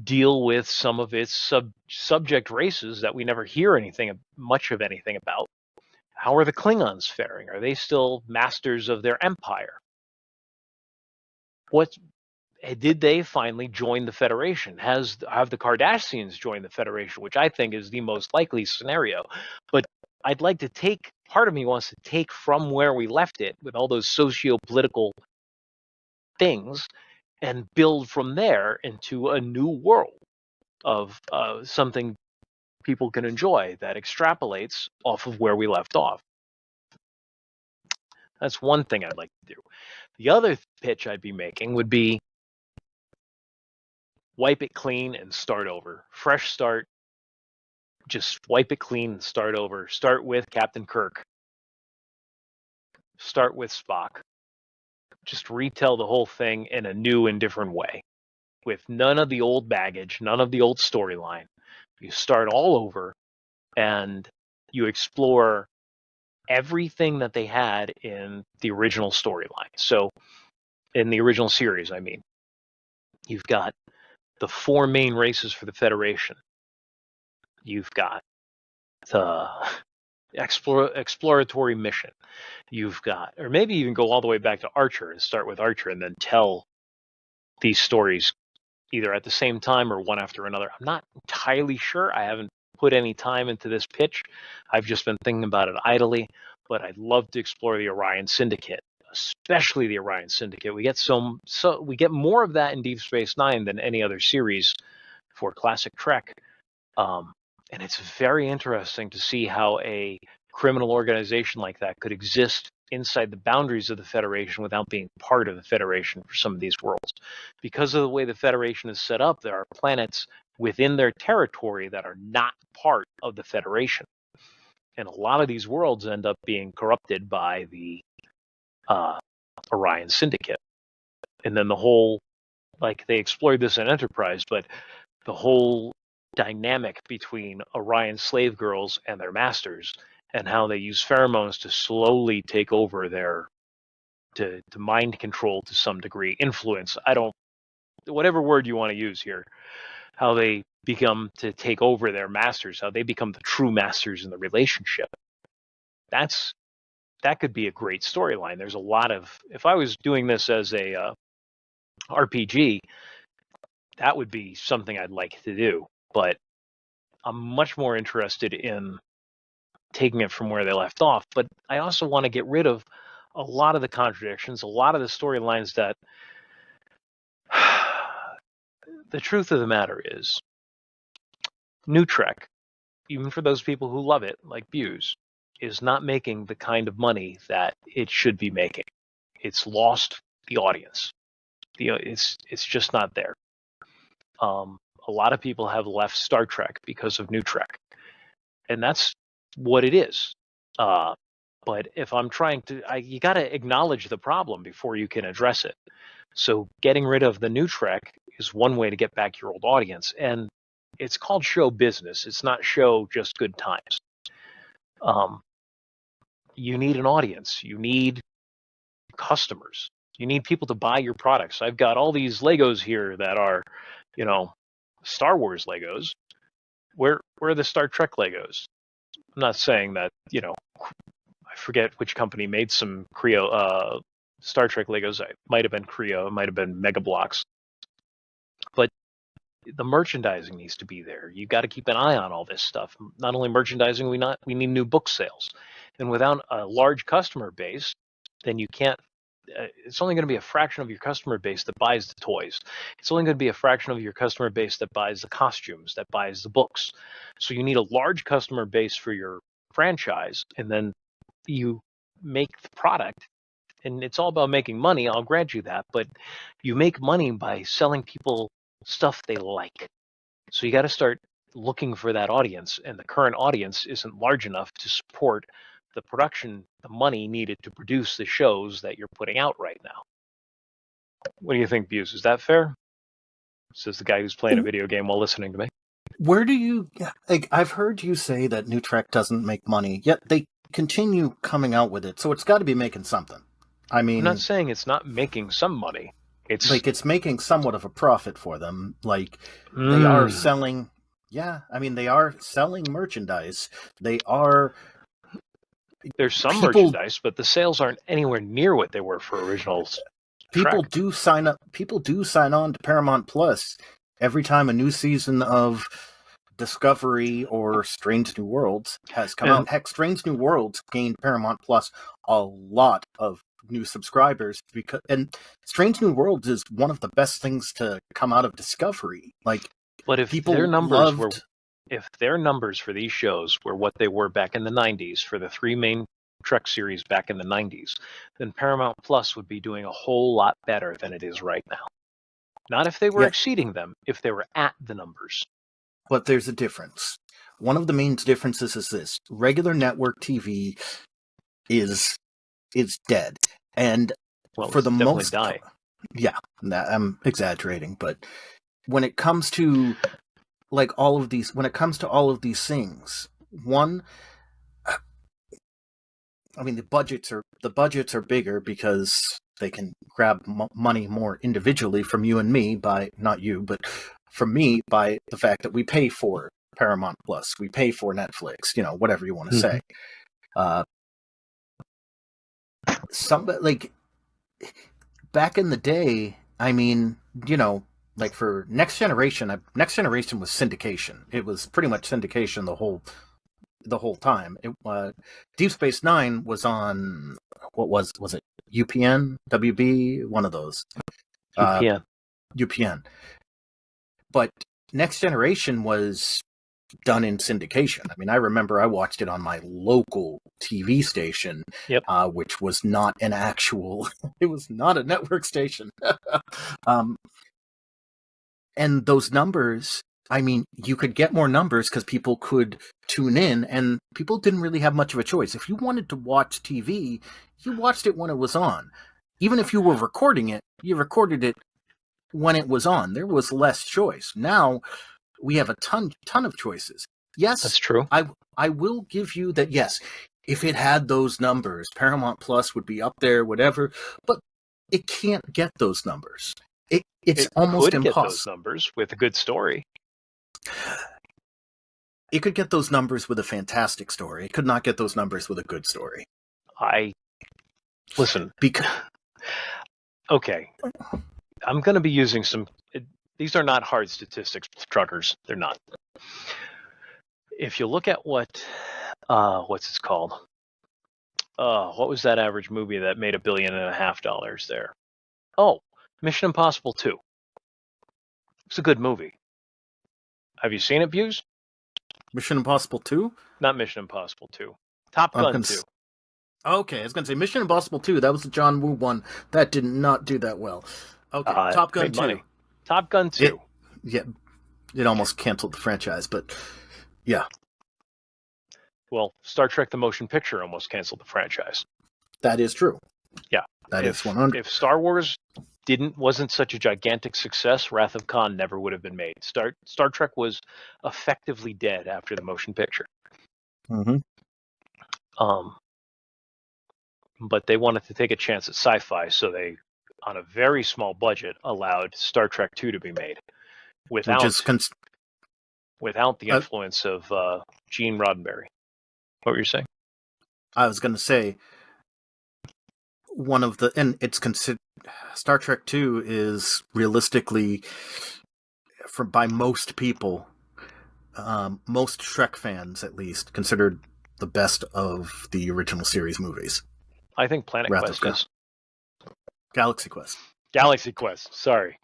deal with some of its subject races that we never hear much of anything about? How are the Klingons faring? Are they still masters of their empire? Did they finally join the Federation? Have the Cardassians joined the Federation, which I think is the most likely scenario. But I'd like to part of me wants to take from where we left it with all those socio-political things and build from there into a new world of something people can enjoy that extrapolates off of where we left off. That's one thing I'd like to do. The other pitch I'd be making would be wipe it clean and start over. Fresh start. Just wipe it clean and start over. Start with Captain Kirk. Start with Spock. just retell the whole thing in a new and different way, with none of the old baggage, none of the old storyline. You start all over, and you explore everything that they had in the original storyline. So, in the original series, I mean, you've got the 4 main races for the Federation. You've got the exploratory mission. You've got, or maybe even go all the way back to Archer and start with Archer and then tell these stories either at the same time or one after another. I'm not entirely sure. I haven't put any time into this pitch. I've just been thinking about it idly, but I'd love to explore the Orion Syndicate, especially the Orion Syndicate. We get more of that in Deep Space Nine than any other series for classic Trek. And it's very interesting to see how a criminal organization like that could exist inside the boundaries of the Federation without being part of the Federation for some of these worlds. Because of the way the Federation is set up, there are planets within their territory that are not part of the Federation. And a lot of these worlds end up being corrupted by the Orion Syndicate. And then the whole, like they explored this in Enterprise, but the whole dynamic between Orion slave girls and their masters, and how they use pheromones to slowly take over to mind control to some degree, influence. Whatever word you want to use here, how they become to take over their masters, how they become the true masters in the relationship. That could be a great storyline. There's a lot of, if I was doing this as a RPG, that would be something I'd like to do. But I'm much more interested in taking it from where they left off. But I also want to get rid of a lot of the contradictions, a lot of the storylines that the truth of the matter is, New Trek, even for those people who love it, like Buse, is not making the kind of money that it should be making. It's lost the audience. It's just not there. A lot of people have left Star Trek because of New Trek, and that's what it is. But if I'm trying to, you got to acknowledge the problem before you can address it. So getting rid of the New Trek is one way to get back your old audience, and it's called show business. It's not show just good times. You need an audience. You need customers. You need people to buy your products. I've got all these Legos here that are, Star Wars Legos. Where are the Star Trek Legos? I'm not saying that, I forget which company made some Creo Star Trek Legos. It might have been Creo, it might have been Mega Bloks. But the merchandising needs to be there. You got to keep an eye on all this stuff. Not only merchandising, we need new book sales. And without a large customer base, then you can't. It's only going to be a fraction of your customer base that buys the toys. It's only going to be a fraction of your customer base that buys the costumes, that buys the books. So you need a large customer base for your franchise, and then you make the product. And it's all about making money, I'll grant you that, but you make money by selling people stuff they like. So you got to start looking for that audience, and the current audience isn't large enough to support the production, the money needed to produce the shows that you're putting out right now. What do you think, Buse? Is that fair? Says the guy who's playing a video game while listening to me. Where do you... I've heard you say that New Trek doesn't make money, yet they continue coming out with it, so it's got to be making something. I mean... I'm not saying it's not making some money. It's like it's making somewhat of a profit for them. Like, they are selling... Yeah, I mean, they are selling merchandise. They are... There's some merchandise, but the sales aren't anywhere near what they were for originals. People do sign up. People do sign on to Paramount Plus every time a new season of Discovery or Strange New Worlds has come out. Heck, Strange New Worlds gained Paramount Plus a lot of new subscribers and Strange New Worlds is one of the best things to come out of Discovery. Like, but if their numbers for these shows were what they were back in the 90s for the 3 main Trek series back in the 90s, then Paramount Plus would be doing a whole lot better than it is right now. Not if they were exceeding them, if they were at the numbers. But there's a difference. One of the main differences is this. Regular network TV is dead. And Well, for it's the definitely most dying. Yeah, I'm exaggerating, but when it comes to like all of these, when it comes to all of these things, one, I mean, the budgets are bigger because they can grab money more individually from you and me by not you, but from me by the fact that we pay for Paramount Plus, we pay for Netflix, whatever you want to say. Somebody like back in the day, I mean, like for Next Generation was syndication. It was pretty much syndication the whole time. Deep Space Nine was on, what was it? UPN, WB, one of those. UPN. But Next Generation was done in syndication. I mean, I remember I watched it on my local TV station, which was not an actual. It was not a network station. And those numbers, I mean, you could get more numbers because people could tune in, and people didn't really have much of a choice. If you wanted to watch TV, you watched it when it was on. Even if you were recording it, you recorded it when it was on. There was less choice. Now we have a ton of choices. Yes, that's true. I will give you that. Yes, if it had those numbers, Paramount Plus would be up there, whatever. But it can't get those numbers. It's almost impossible. Get those numbers with a good story. It could get those numbers with a fantastic story. It could not get those numbers with a good story. Listen. Because okay, I'm going to be using some. These are not hard statistics, truckers. They're not. If you look at what's it called? What was that average movie that made $1.5 billion there? Oh, Mission Impossible 2. It's a good movie. Have you seen it, Buse? Mission Impossible 2? Not Mission Impossible 2. Top Gun 2. Okay, I was going to say Mission Impossible 2. That was the John Woo one. That did not do that well. Okay, Top Gun 2. Money. Top Gun 2. It almost canceled the franchise, but yeah. Well, Star Trek the Motion Picture almost canceled the franchise. That is true. Yeah. That is 100. If Star Wars wasn't such a gigantic success, Wrath of Khan never would have been made. Star Trek was effectively dead after the motion picture. Mm-hmm. But they wanted to take a chance at sci-fi, so they, on a very small budget, allowed Star Trek 2 to be made without the influence of Gene Roddenberry. What were you saying? I was going to say Star Trek 2 is realistically, by most people, most Trek fans at least, considered the best of the original series movies. I think Planet Quest is. Galaxy Quest. Galaxy Quest. Sorry.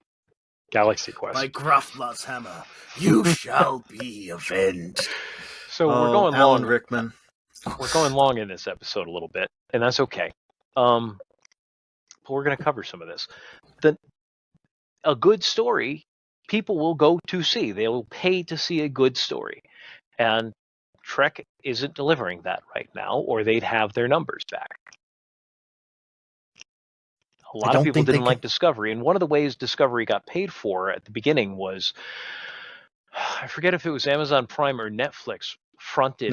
Galaxy Quest. By Grafla's hammer, you shall be avenged. So we're going Alan long. Rickman. We're going long in this episode a little bit, and that's okay. But we're going to cover some of this. A good story, people will go to see. They will pay to see a good story. And Trek isn't delivering that right now, or they'd have their numbers back. A lot of people didn't like Discovery, and one of the ways Discovery got paid for at the beginning was, I forget if it was Amazon Prime or Netflix fronted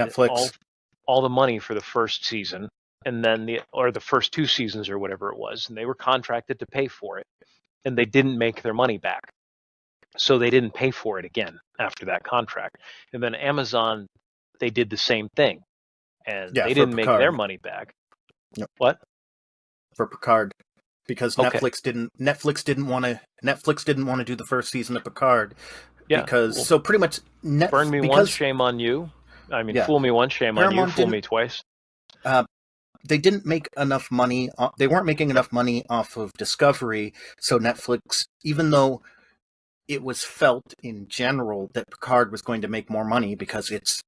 all the money for the first season, and then the first 2 seasons or whatever it was, and they were contracted to pay for it, and they didn't make their money back, so they didn't pay for it again after that contract. And then Amazon, they did the same thing, and they didn't make their money back. Yep. What? For Picard. Because Netflix didn't want to do the first season of Picard. Yeah. Because so pretty much burn me once, shame on you. I mean, fool me once, shame on you. Fool me twice. They didn't make enough money. They weren't making enough money off of Discovery. So Netflix, even though it was felt in general that Picard was going to make more money because it's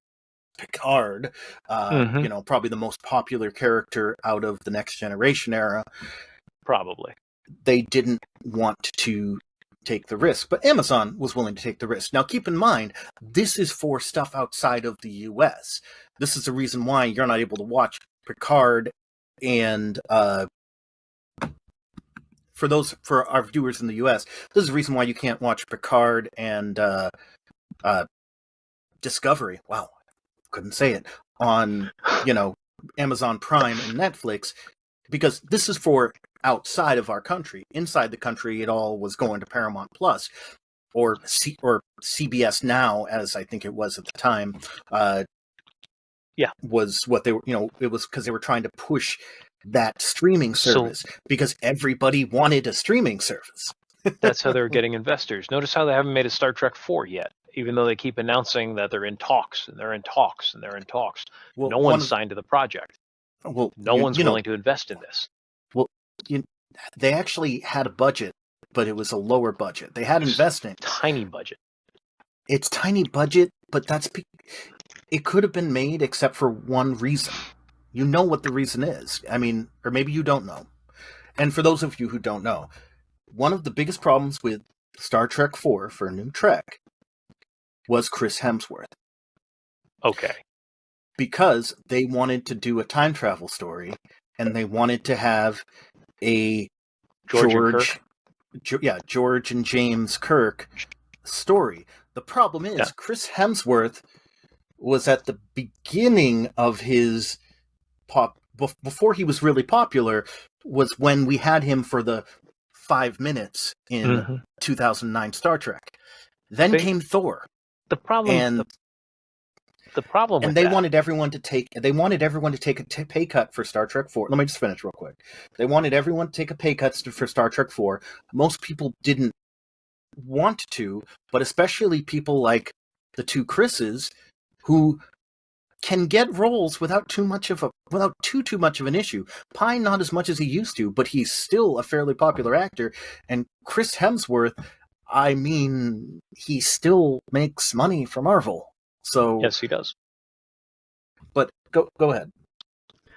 Picard, probably the most popular character out of the Next Generation era. Probably. They didn't want to take the risk, but Amazon was willing to take the risk. Now, keep in mind, this is for stuff outside of the U.S. This is the reason why you're not able to watch Picard and for our viewers in the U.S., this is the reason why you can't watch Picard and Discovery. Wow, couldn't say it on Amazon Prime and Netflix, because this is for outside of our country. Inside the country, it all was going to Paramount Plus or CBS Now, as I think it was at the time. Was what they were. It was because they were trying to push that streaming service because everybody wanted a streaming service. That's how they're getting investors. Notice how they haven't made a Star Trek 4 yet, even though they keep announcing that they're in talks and they're in talks and they're in talks. Well, no one's signed to the project. Well, no one's willing to invest in this. Well, they actually had a budget, but it was a lower budget. They had investing. Tiny budget. It's tiny budget, but it could have been made except for one reason. You know what the reason is. I mean, or maybe you don't know. And for those of you who don't know, one of the biggest problems with Star Trek 4 for New Trek was Chris Hemsworth. Okay. Because they wanted to do a time travel story, and they wanted to have a George and James Kirk story. The problem is Chris Hemsworth was at the beginning of his before he was really popular, was when we had him for the 5 minutes in 2009 Star Trek. Then came Thor. The problem, and the problem, and they wanted everyone to take a pay cut for Star Trek 4. Let me just finish real quick. They wanted everyone to take a pay cut for Star Trek 4. Most people didn't want to, but especially people like the two Chris's, who can get roles without too much of an issue. Pine not as much as he used to, but he's still a fairly popular actor. And Chris Hemsworth, I mean, he still makes money for Marvel. So yes, he does. But go ahead. The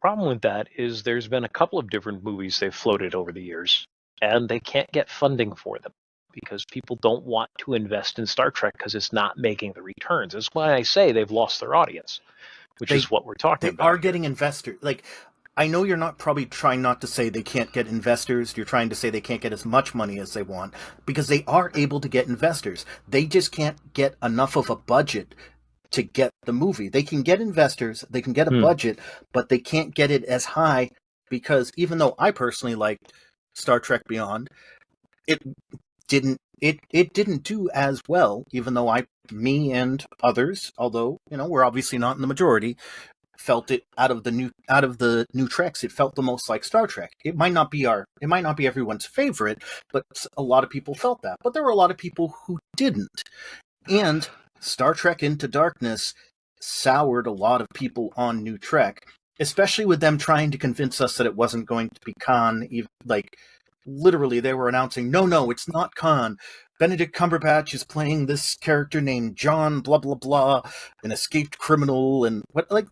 problem with that is there's been a couple of different movies they've floated over the years, and they can't get funding for them because people don't want to invest in Star Trek because it's not making the returns. That's why I say they've lost their audience, which is what we're talking about. They are getting investors. Like, I know you're not probably trying not to say they can't get investors. You're trying to say they can't get as much money as they want, because they are able to get investors. They just can't get enough of a budget to get the movie. They can get investors, they can get a budget, but they can't get it as high, because even though I personally liked Star Trek Beyond, it didn't do as well, even though me and others, although, we're obviously not in the majority, felt it out of the new Treks. It felt the most like Star Trek. It might not be everyone's favorite, but a lot of people felt that. But there were a lot of people who didn't. And Star Trek Into Darkness soured a lot of people on New Trek, especially with them trying to convince us that it wasn't going to be Khan. Like, literally, they were announcing, no, it's not Khan. Benedict Cumberbatch is playing this character named John blah blah blah, an escaped criminal, and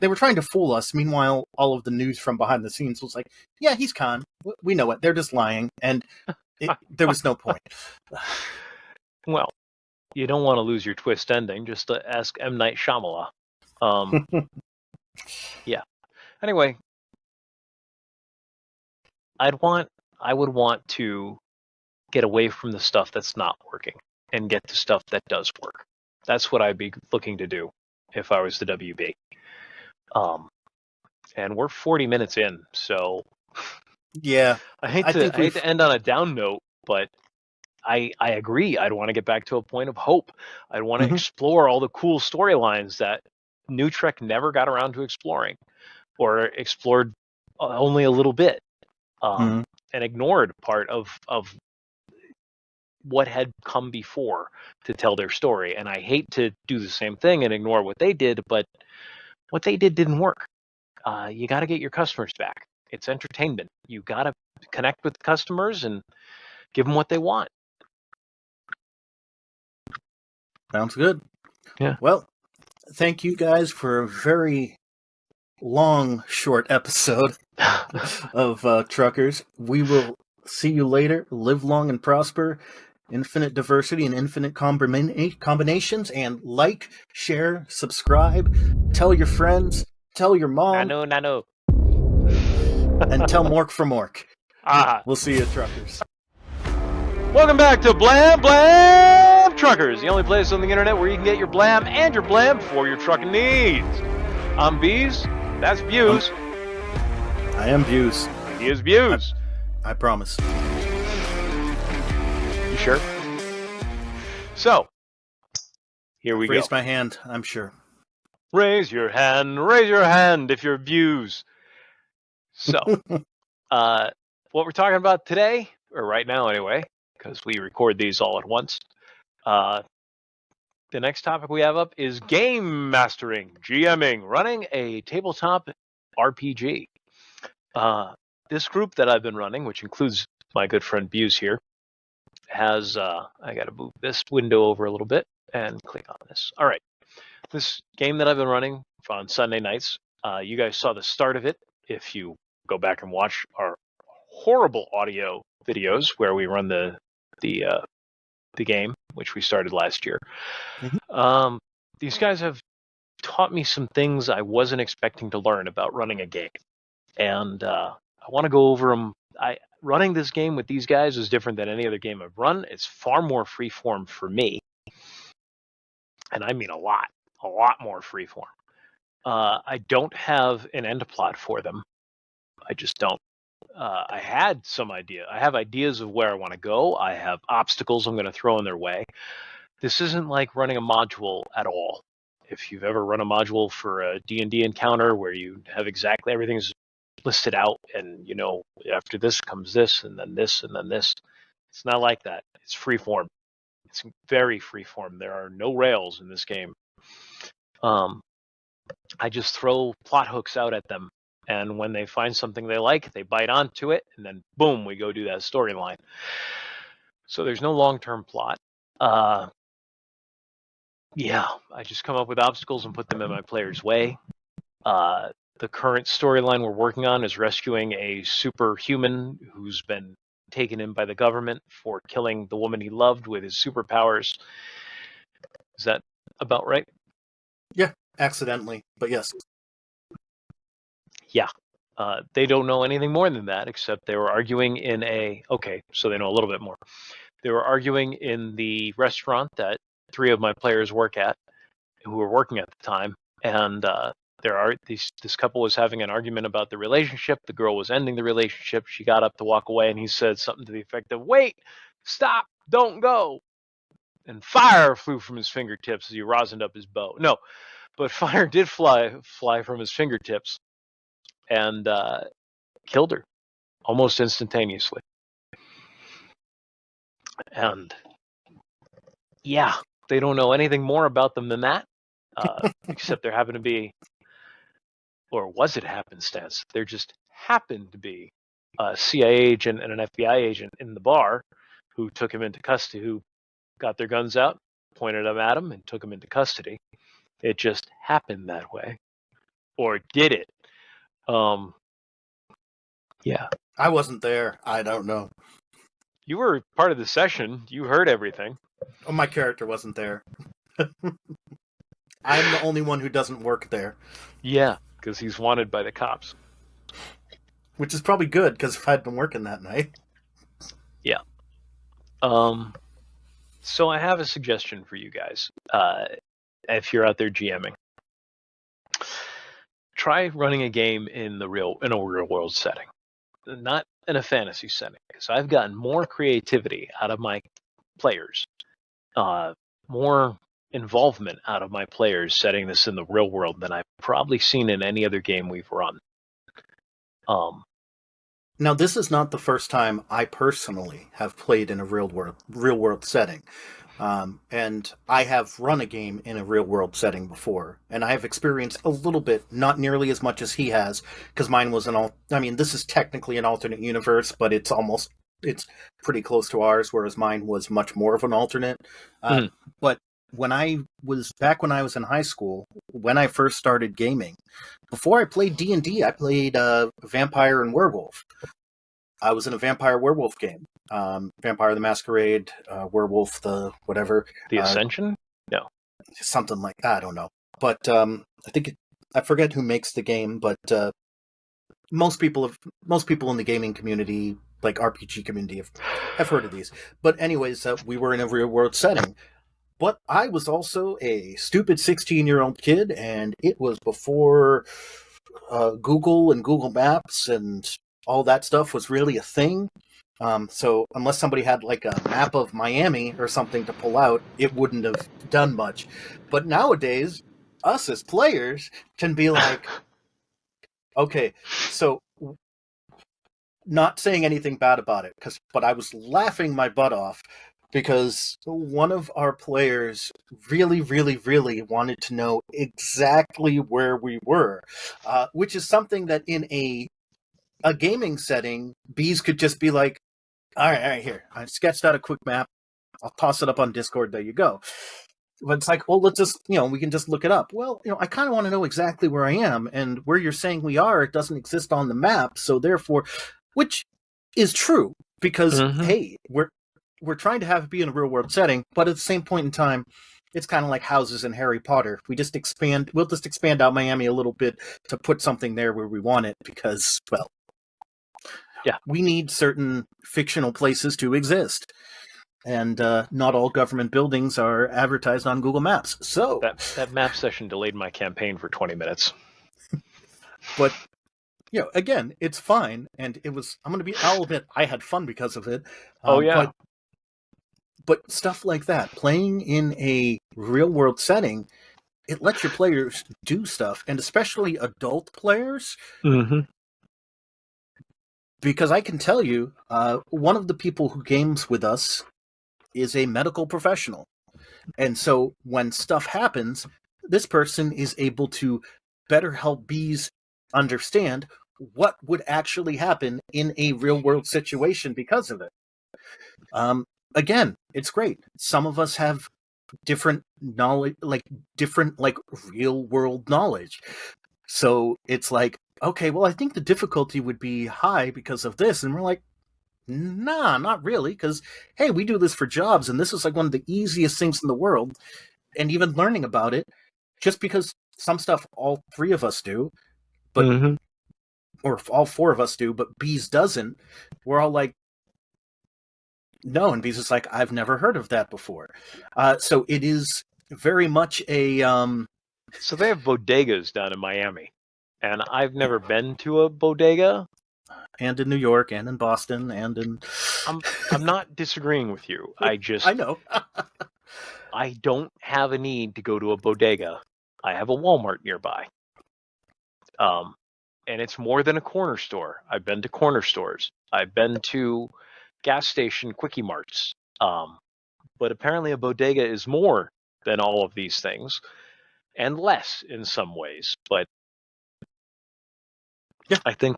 they were trying to fool us. Meanwhile, all of the news from behind the scenes was like, yeah, he's Khan. We know it. They're just lying, and there was no point. Well, you don't want to lose your twist ending. Just ask M. Night Shyamalan. Yeah. Anyway, I would want to get away from the stuff that's not working and get to stuff that does work. That's what I'd be looking to do if I was the WB. And we're 40 minutes in, so yeah. I hate to end on a down note, but I agree. I'd want to get back to a point of hope. I'd want to explore all the cool storylines that New Trek never got around to exploring, or explored only a little bit, and ignored part of what had come before to tell their story. And I hate to do the same thing and ignore what they did, but what they did didn't work. You got to get your customers back. It's entertainment. You got to connect with customers and give them what they want. Sounds good. Yeah. Well, thank you guys for a very long, short episode of Truckers. We will see you later. Live long and prosper. Infinite diversity and infinite combinations. And like, share, subscribe. Tell your friends. Tell your mom. Nano. And tell Mork for Mork. We'll see you, truckers. Welcome back to Blam Blam Truckers, the only place on the internet where you can get your blam and your blam for your trucking needs. I'm Bees. That's Buse. I am Buse. He is Buse. I promise. You sure? So, here we Raise go. my hand, I'm sure. Raise your hand if you're Buse. So, what we're talking about today, or right now anyway, because we record these all at once, the next topic we have up is game mastering, GMing, running a tabletop RPG. This group that I've been running, which includes my good friend Buse here, has, I got to move this window over a little bit and click on this. All right. This game that I've been running on Sunday nights, you guys saw the start of it. If you go back and watch our horrible audio videos where we run the game, which we started last year. Mm-hmm. These guys have taught me some things I wasn't expecting to learn about running a game. And I want to go over them. Running this game with these guys is different than any other game I've run. It's far more freeform for me. And I mean a lot more freeform. I don't have an end plot for them. I just don't. I had some idea. I have ideas of where I want to go. I have obstacles I'm going to throw in their way. This isn't like running a module at all. If you've ever run a module for a D&D encounter where you have exactly everything's listed out and, you know, after this comes this and then this and then this. It's not like that. It's freeform. It's very freeform. There are no rails in this game. I just throw plot hooks out at them. And when they find something they like, they bite onto it, and then boom, we go do that storyline. So there's no long-term plot. Yeah, I just come up with obstacles and put them in my player's way. The current storyline we're working on is rescuing a superhuman who's been taken in by the government for killing the woman he loved with his superpowers. Is that about right? Yeah, accidentally, but yes. Yeah. They don't know anything more than that, except they were arguing so they know a little bit more. They were arguing in the restaurant that 3 of my players work at, who were working at the time, and this couple was having an argument about the relationship. The girl was ending the relationship. She got up to walk away, and he said something to the effect of, "Wait, stop, don't go." And fire flew from his fingertips as he rosined up his bow. No, but fire did fly from his fingertips and killed her almost instantaneously. And yeah, they don't know anything more about them than that, except there happened to be, or was it happenstance? There just happened to be a CIA agent and an FBI agent in the bar who took him into custody, who got their guns out, pointed them at him, and took him into custody. It just happened that way. Or did it? Yeah. I wasn't there. I don't know. You were part of the session. You heard everything. Oh, my character wasn't there. I'm the only one who doesn't work there. Yeah, because he's wanted by the cops. Which is probably good, because if I'd been working that night. Yeah. So I have a suggestion for you guys. If you're out there GMing, try running a game in a real world setting, not in a fantasy setting. Because I've gotten more creativity out of my players, more involvement out of my players setting this in the real world than I've probably seen in any other game we've run. Now, this is not the first time I personally have played in a real world setting. And I have run a game in a real world setting before, and I have experienced a little bit, not nearly as much as he has, because mine was this is technically an alternate universe, but it's pretty close to ours, whereas mine was much more of an alternate. But when I was in high school, when I first started gaming, before I played D&D, I played Vampire and Werewolf. I was in a Vampire Werewolf game. Vampire the Masquerade, Werewolf the whatever. The Ascension? No. Something like that, I don't know. But I forget who makes the game, but most people in the gaming community like RPG community have heard of these. But anyways, we were in a real world setting. But I was also a stupid 16-year-old kid, and it was before Google and Google Maps and all that stuff was really a thing. So unless somebody had like a map of Miami or something to pull out, it wouldn't have done much. But nowadays, us as players can be like, okay, so not saying anything bad about it, but I was laughing my butt off because one of our players really, really, really wanted to know exactly where we were, which is something that in a gaming setting, bees could just be like, all right, here, I sketched out a quick map. I'll toss it up on Discord. There you go. But it's like, well, let's just, we can just look it up. Well, I kind of want to know exactly where I am, and where you're saying we are, it doesn't exist on the map. So therefore, which is true, because, hey, we're trying to have it be in a real world setting, but at the same point in time, it's kind of like houses in Harry Potter. We'll just expand out Miami a little bit to put something there where we want it, because, well, yeah, we need certain fictional places to exist. And not all government buildings are advertised on Google Maps. So that map session delayed my campaign for 20 minutes. But again, it's fine, and it was. I'll admit, I had fun because of it. Oh yeah. But stuff like that, playing in a real world setting, it lets your players do stuff, and especially adult players. Because I can tell you, one of the people who games with us is a medical professional. And so when stuff happens, this person is able to better help bees understand what would actually happen in a real world situation because of it. Again, it's great. Some of us have different knowledge, different real world knowledge. So it's like, okay, well, I think the difficulty would be high because of this. And we're like, nah, not really, because, hey, we do this for jobs, and this is like one of the easiest things in the world. And even learning about it, just because some stuff all three of us do, but or all four of us do, but Bees doesn't, we're all like, no, and Bees is like, I've never heard of that before. So it is very much a... So they have bodegas down in Miami, and I've never been to a bodega. And in New York, and in Boston, and in... I'm not disagreeing with you. I know. I don't have a need to go to a bodega. I have a Walmart nearby. And it's more than a corner store. I've been to corner stores. I've been to gas station quickie marts. But apparently a bodega is more than all of these things, and less in some ways. But yeah, I think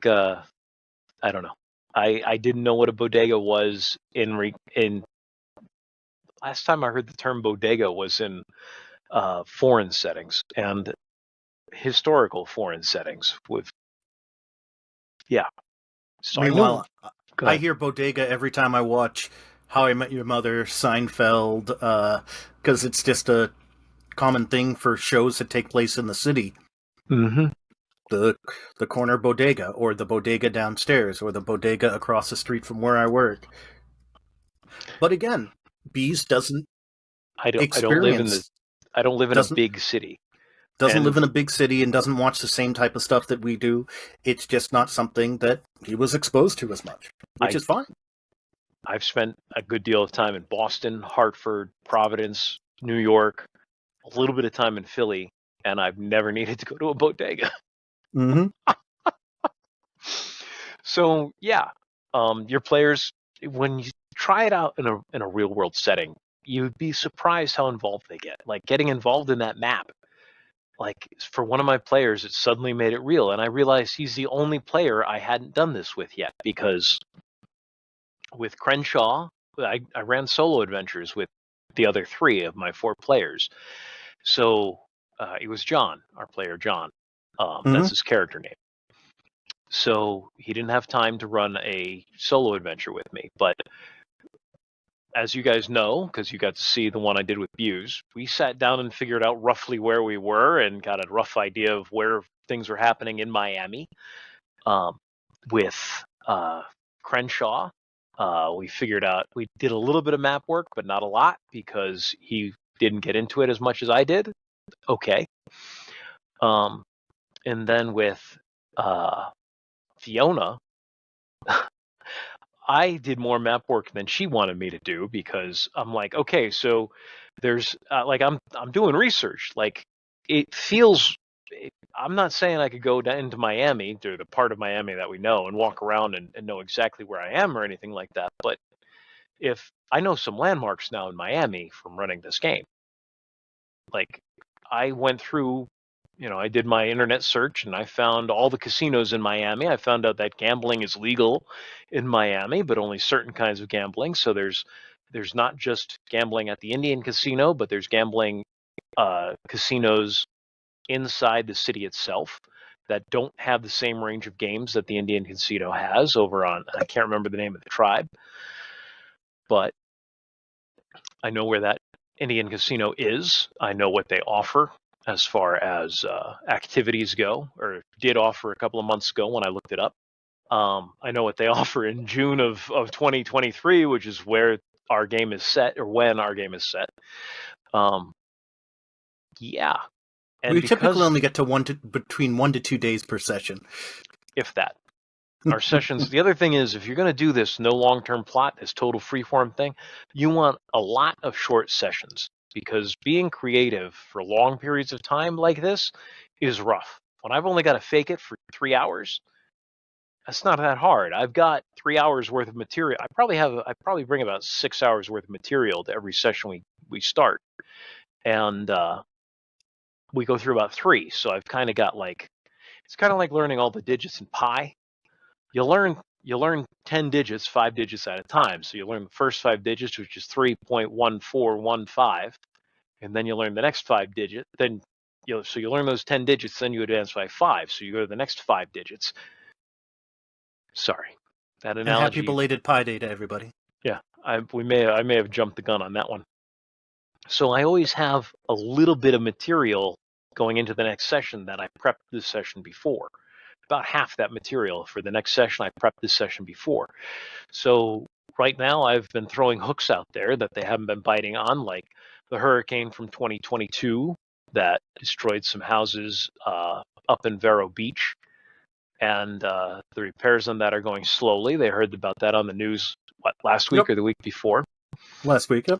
I don't know. I didn't know what a bodega was in last time I heard the term bodega was in foreign settings and historical foreign settings with So meanwhile, I hear bodega every time I watch How I Met Your Mother, Seinfeld, because it's just a common thing for shows that take place in the city. The corner bodega, or the bodega downstairs, or the bodega across the street from where I work. But again, Bees doesn't. I don't live in a big city. Doesn't live in a big city and doesn't watch the same type of stuff that we do. It's just not something that he was exposed to as much, which is fine. I've spent a good deal of time in Boston, Hartford, Providence, New York, a little bit of time in Philly, and I've never needed to go to a bodega. So yeah, your players, when you try it out in a real world setting, you'd be surprised how involved they get. Like getting involved in that map. Like for one of my players, it suddenly made it real, and I realized he's the only player I hadn't done this with yet, because with Crenshaw, I ran solo adventures with the other three of my four players. So it was John, our player John. That's his character name. So he didn't have time to run a solo adventure with me. But as you guys know, because you got to see the one I did with Buse, we sat down and figured out roughly where we were and got a rough idea of where things were happening in Miami. with Crenshaw. We figured out we did a little bit of map work, but not a lot because he didn't get into it as much as I did. Okay. And then with Fiona, I did more map work than she wanted me to do because I'm like, okay, so there's like I'm doing research. Like it feels. I'm not saying I could go down into Miami, to the part of Miami that we know, and walk around and know exactly where I am or anything like that. But if I know some landmarks now in Miami from running this game, like I went through, I did my internet search and I found all the casinos in Miami. I found out that gambling is legal in Miami, but only certain kinds of gambling. So there's not just gambling at the Indian casino, but there's gambling casinos inside the city itself that don't have the same range of games that the Indian casino has over on, I can't remember the name of the tribe, but I know where that Indian casino is. I know what they offer as far as activities go, or did offer a couple of months ago when I looked it up. I know what they offer in June of 2023, which is where our game is set, or when our game is set. Yeah. And we typically only get to between 1 to 2 days per session. If that. Our sessions, the other thing is, if you're going to do this no long-term plot, this total freeform thing, you want a lot of short sessions, because being creative for long periods of time like this is rough. When I've only got to fake it for 3 hours, that's not that hard. I've got 3 hours worth of material. I probably bring about 6 hours worth of material to every session we start. And we go through about 3. So I've kind of got it's kind of like learning all the digits in pi. You learn 10 digits, 5 digits at a time. So you learn the first 5 digits, which is 3.1415, and then you learn the next 5 digits. Then so you learn those 10 digits, then you advance by 5. So you go to the next 5 digits. Sorry, that analogy. And happy belated Pi Day to everybody. Yeah, I may have jumped the gun on that one. So I always have a little bit of material going into the next session that I prepped this session before. About half that material for the next session I prepped this session before. So right now I've been throwing hooks out there that they haven't been biting on, like the hurricane from 2022 that destroyed some houses up in Vero Beach, and the repairs on that are going slowly. They heard about that on the news last week or the week before. Last week, yep.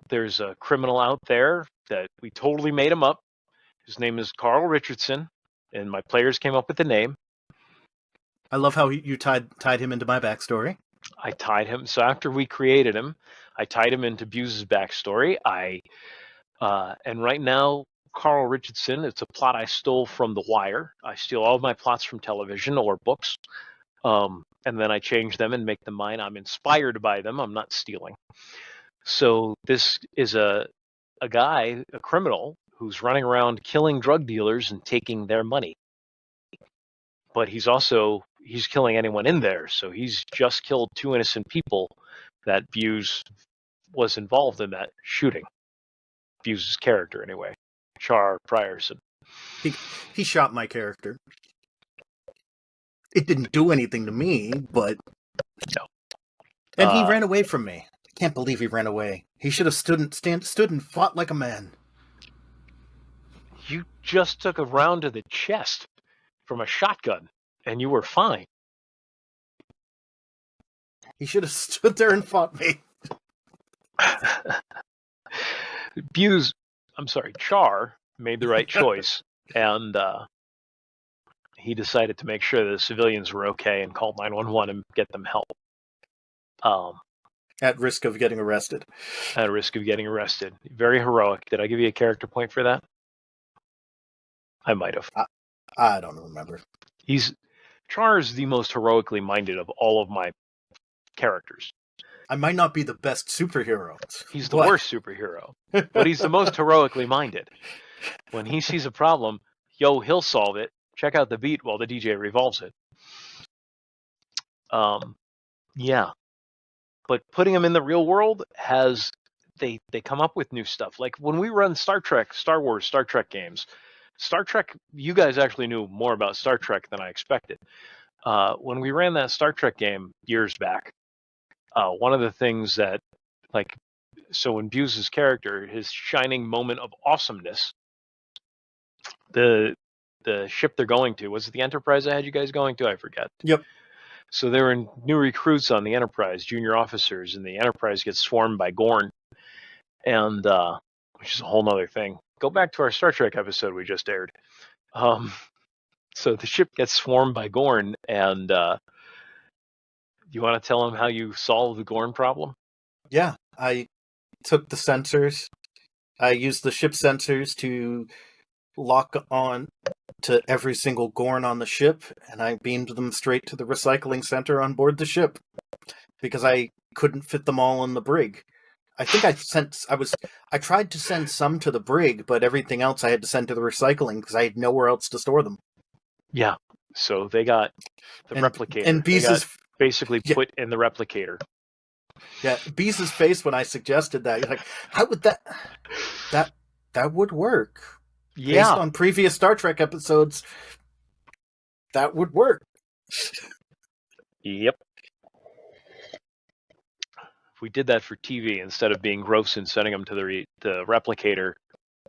There's a criminal out there that we totally made him up. His name is Carl Richardson, and my players came up with the name. I love how you tied him into my backstory. I tied him. So after we created him, I tied him into Buse's backstory. And right now, Carl Richardson, it's a plot I stole from The Wire. I steal all of my plots from television or books, and then I change them and make them mine. I'm inspired by them. I'm not stealing. So this is a guy, a criminal, who's running around killing drug dealers and taking their money. But he's killing anyone in there. So he's just killed 2 innocent people that Buse was involved in that shooting. Buse's character, anyway. Char Pryorson. He shot my character. It didn't do anything to me, but... No. And he ran away from me. I can't believe he ran away. He should have stood and fought like a man. You just took a round to the chest from a shotgun, and you were fine. He should have stood there and fought me. Char made the right choice, and he decided to make sure the civilians were okay and called 911 and get them help. At risk of getting arrested. At risk of getting arrested. Very heroic. Did I give you a character point for that? I might have. I don't remember. Char is the most heroically minded of all of my characters. I might not be the best superhero. He's the worst superhero, but he's the most heroically minded. When he sees a problem, he'll solve it. Check out the beat while the DJ revolves it. Yeah. But putting him in the real world they come up with new stuff. Like when we run Star Wars, Star Trek games, Star Trek, you guys actually knew more about Star Trek than I expected. When we ran that Star Trek game years back, one of the things that, like, so in Buse's character, his shining moment of awesomeness, the ship they're going to, was it the Enterprise I had you guys going to? I forget. Yep. So there were new recruits on the Enterprise, junior officers, and the Enterprise gets swarmed by Gorn, and which is a whole nother thing. Go back to our Star Trek episode we just aired. So the ship gets swarmed by Gorn, and you want to tell them how you solve the Gorn problem? Yeah, I took the sensors. I used the ship sensors to lock on to every single Gorn on the ship, and I beamed them straight to the recycling center on board the ship because I couldn't fit them all in the brig. I think I tried to send some to the brig, but everything else I had to send to the recycling because I had nowhere else to store them. Yeah. So they got the replicator. And They got Beez's basically put in the replicator. Yeah, Beez's face when I suggested that, you're like, how would that would work? Yeah. Based on previous Star Trek episodes, that would work. Yep. If we did that for TV instead of being gross and sending them to the replicator,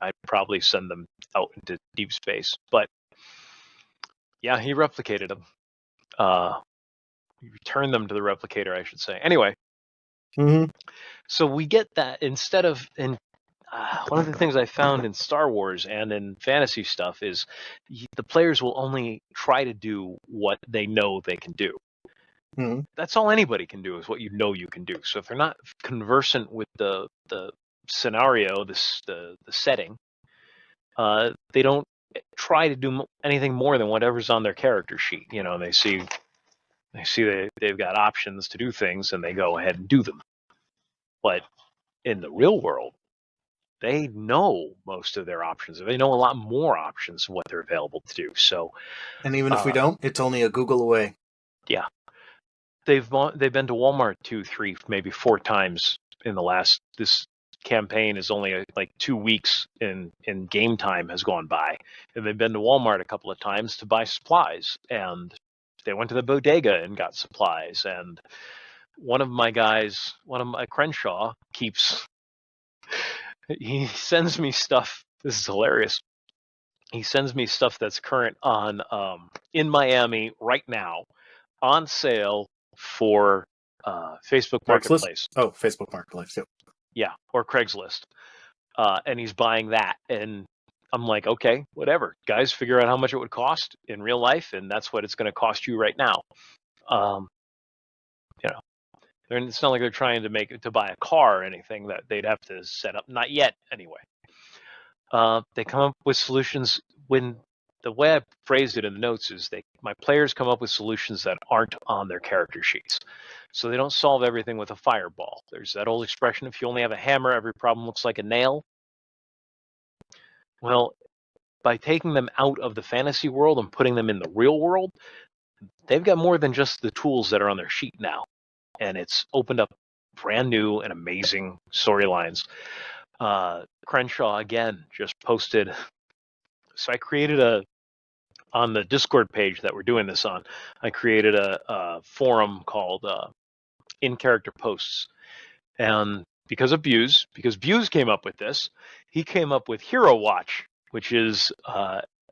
I'd probably send them out into deep space. But yeah, he replicated them. He returned them to the replicator, I should say. Anyway, so we get that instead of one of the things I found in Star Wars and in fantasy stuff is the players will only try to do what they know they can do. That's all anybody can do is what you know you can do. So if they're not conversant with the scenario, the setting, they don't try to do anything more than whatever's on their character sheet. You know, they see they've got options to do things and they go ahead and do them. But in the real world, they know most of their options. They know a lot more options of what they're available to do. So, and even if we don't, it's only a Google away. Yeah, they've been to Walmart 2, 3, maybe 4 times in the last. This campaign is only like 2 weeks in game time has gone by, and they've been to Walmart a couple of times to buy supplies, and they went to the bodega and got supplies. And one of my Crenshaw he sends me stuff. This is hilarious. He sends me stuff that's current on in Miami right now, on sale for Facebook Marketplace. Oh, Facebook Marketplace. Yep. Yeah, or Craigslist. And he's buying that, and I'm like, okay, whatever. Guys, figure out how much it would cost in real life, and that's what it's going to cost you right now. You know, it's not like they're trying to buy a car or anything that they'd have to set up. Not yet, anyway. They come up with solutions. When the way I phrased it in the notes is my players come up with solutions that aren't on their character sheets. So they don't solve everything with a fireball. There's that old expression, if you only have a hammer, every problem looks like a nail. Well, by taking them out of the fantasy world and putting them in the real world, they've got more than just the tools that are on their sheet now. And it's opened up brand new and amazing storylines. Crenshaw, again, just posted. So I created on the Discord page that we're doing this on, I created a forum called In Character Posts. And because Buse came up with this, he came up with Hero Watch, which is,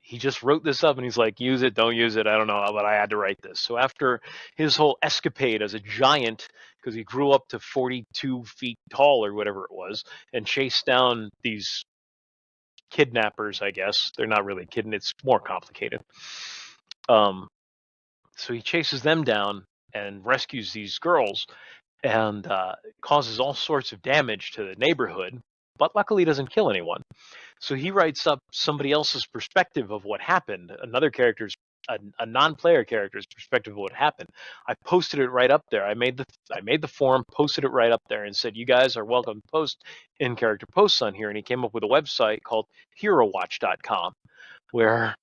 he just wrote this up and he's like, use it, don't use it, I don't know, but I had to write this. So after his whole escapade as a giant, because he grew up to 42 feet tall or whatever it was, and chased down these kidnappers, I guess. They're not really it's more complicated. So he chases them down and rescues these girls and causes all sorts of damage to the neighborhood, but luckily doesn't kill anyone. So he writes up somebody else's perspective of what happened, another character's, a non-player character's perspective of what happened. I posted it right up there. I made the forum, posted it right up there, and said, you guys are welcome to post in character posts on here. And he came up with a website called HeroWatch.com, where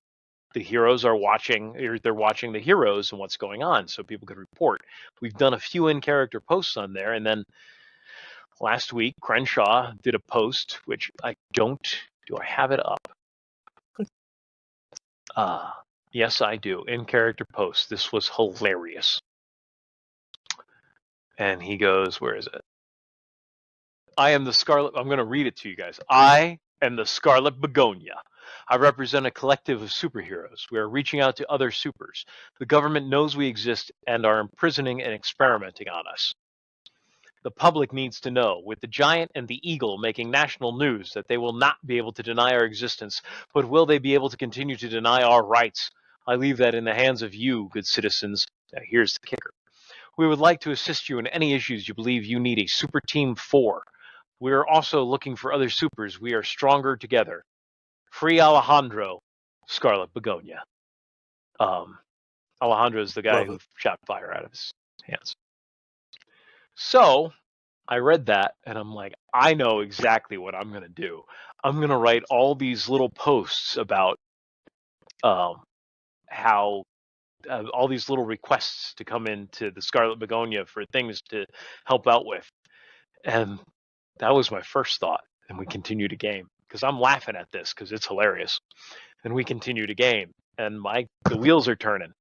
the heroes are watching, or they're watching the heroes and what's going on, so people could report. We've done a few in character posts on there, and then last week Crenshaw did a post, which do I have it up? Yes, I do. In character post. This was hilarious. And he goes, where is it? I am the Scarlet. I'm going to read it to you guys. I am the Scarlet Begonia. I represent a collective of superheroes. We are reaching out to other supers. The government knows we exist and are imprisoning and experimenting on us. The public needs to know, with the Giant and the Eagle making national news, that they will not be able to deny our existence, but will they be able to continue to deny our rights? I leave that in the hands of you, good citizens. Now, here's the kicker. We would like to assist you in any issues you believe you need a super team for. We are also looking for other supers. We are stronger together. Free Alejandro, Scarlet Begonia. Alejandro is the guy who shot fire out of his hands. So I read that and I'm like, I know exactly what I'm going to do. I'm going to write all these little posts about how all these little requests to come into the Scarlet Begonia for things to help out with. And that was my first thought. And we continue to game because I'm laughing at this because it's hilarious. And we continue to game and the wheels are turning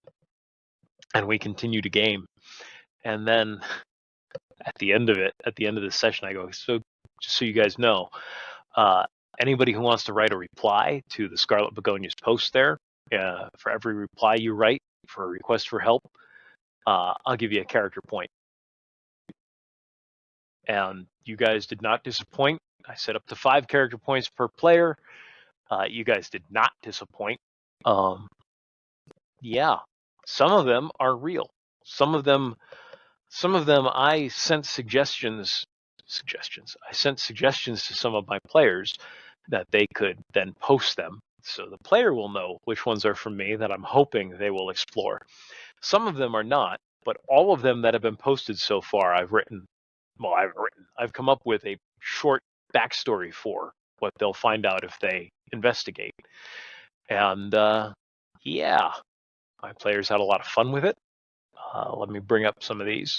and we continue to game. And then at the end of the session, I go, so just so you guys know, anybody who wants to write a reply to the Scarlet Begonia's post there, for every reply you write for a request for help, I'll give you a character point. And you guys did not disappoint. I set up to 5 character points per player. You guys did not disappoint. Yeah, some of them are real. Some of them I sent suggestions. I sent suggestions to some of my players that they could then post them. So the player will know which ones are from me that I'm hoping they will explore. Some of them are not, but all of them that have been posted so far, I've come up with a short backstory for what they'll find out if they investigate. And yeah, my players had a lot of fun with it. Let me bring up some of these.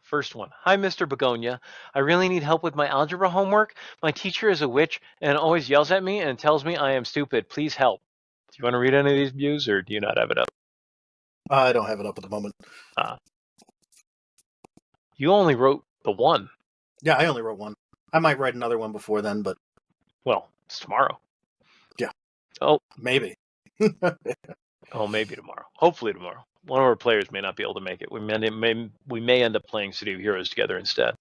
First one. Hi, Mr. Begonia. I really need help with my algebra homework. My teacher is a witch and always yells at me and tells me I am stupid. Please help. Do you want to read any of these views or do you not have it up? I don't have it up at the moment. You only wrote the one. Yeah, I only wrote one. I might write another one before then, but... Well, it's tomorrow. Yeah. Oh. Maybe. Oh, maybe tomorrow. Hopefully tomorrow. One of our players may not be able to make it. We may end up playing City of Heroes together instead.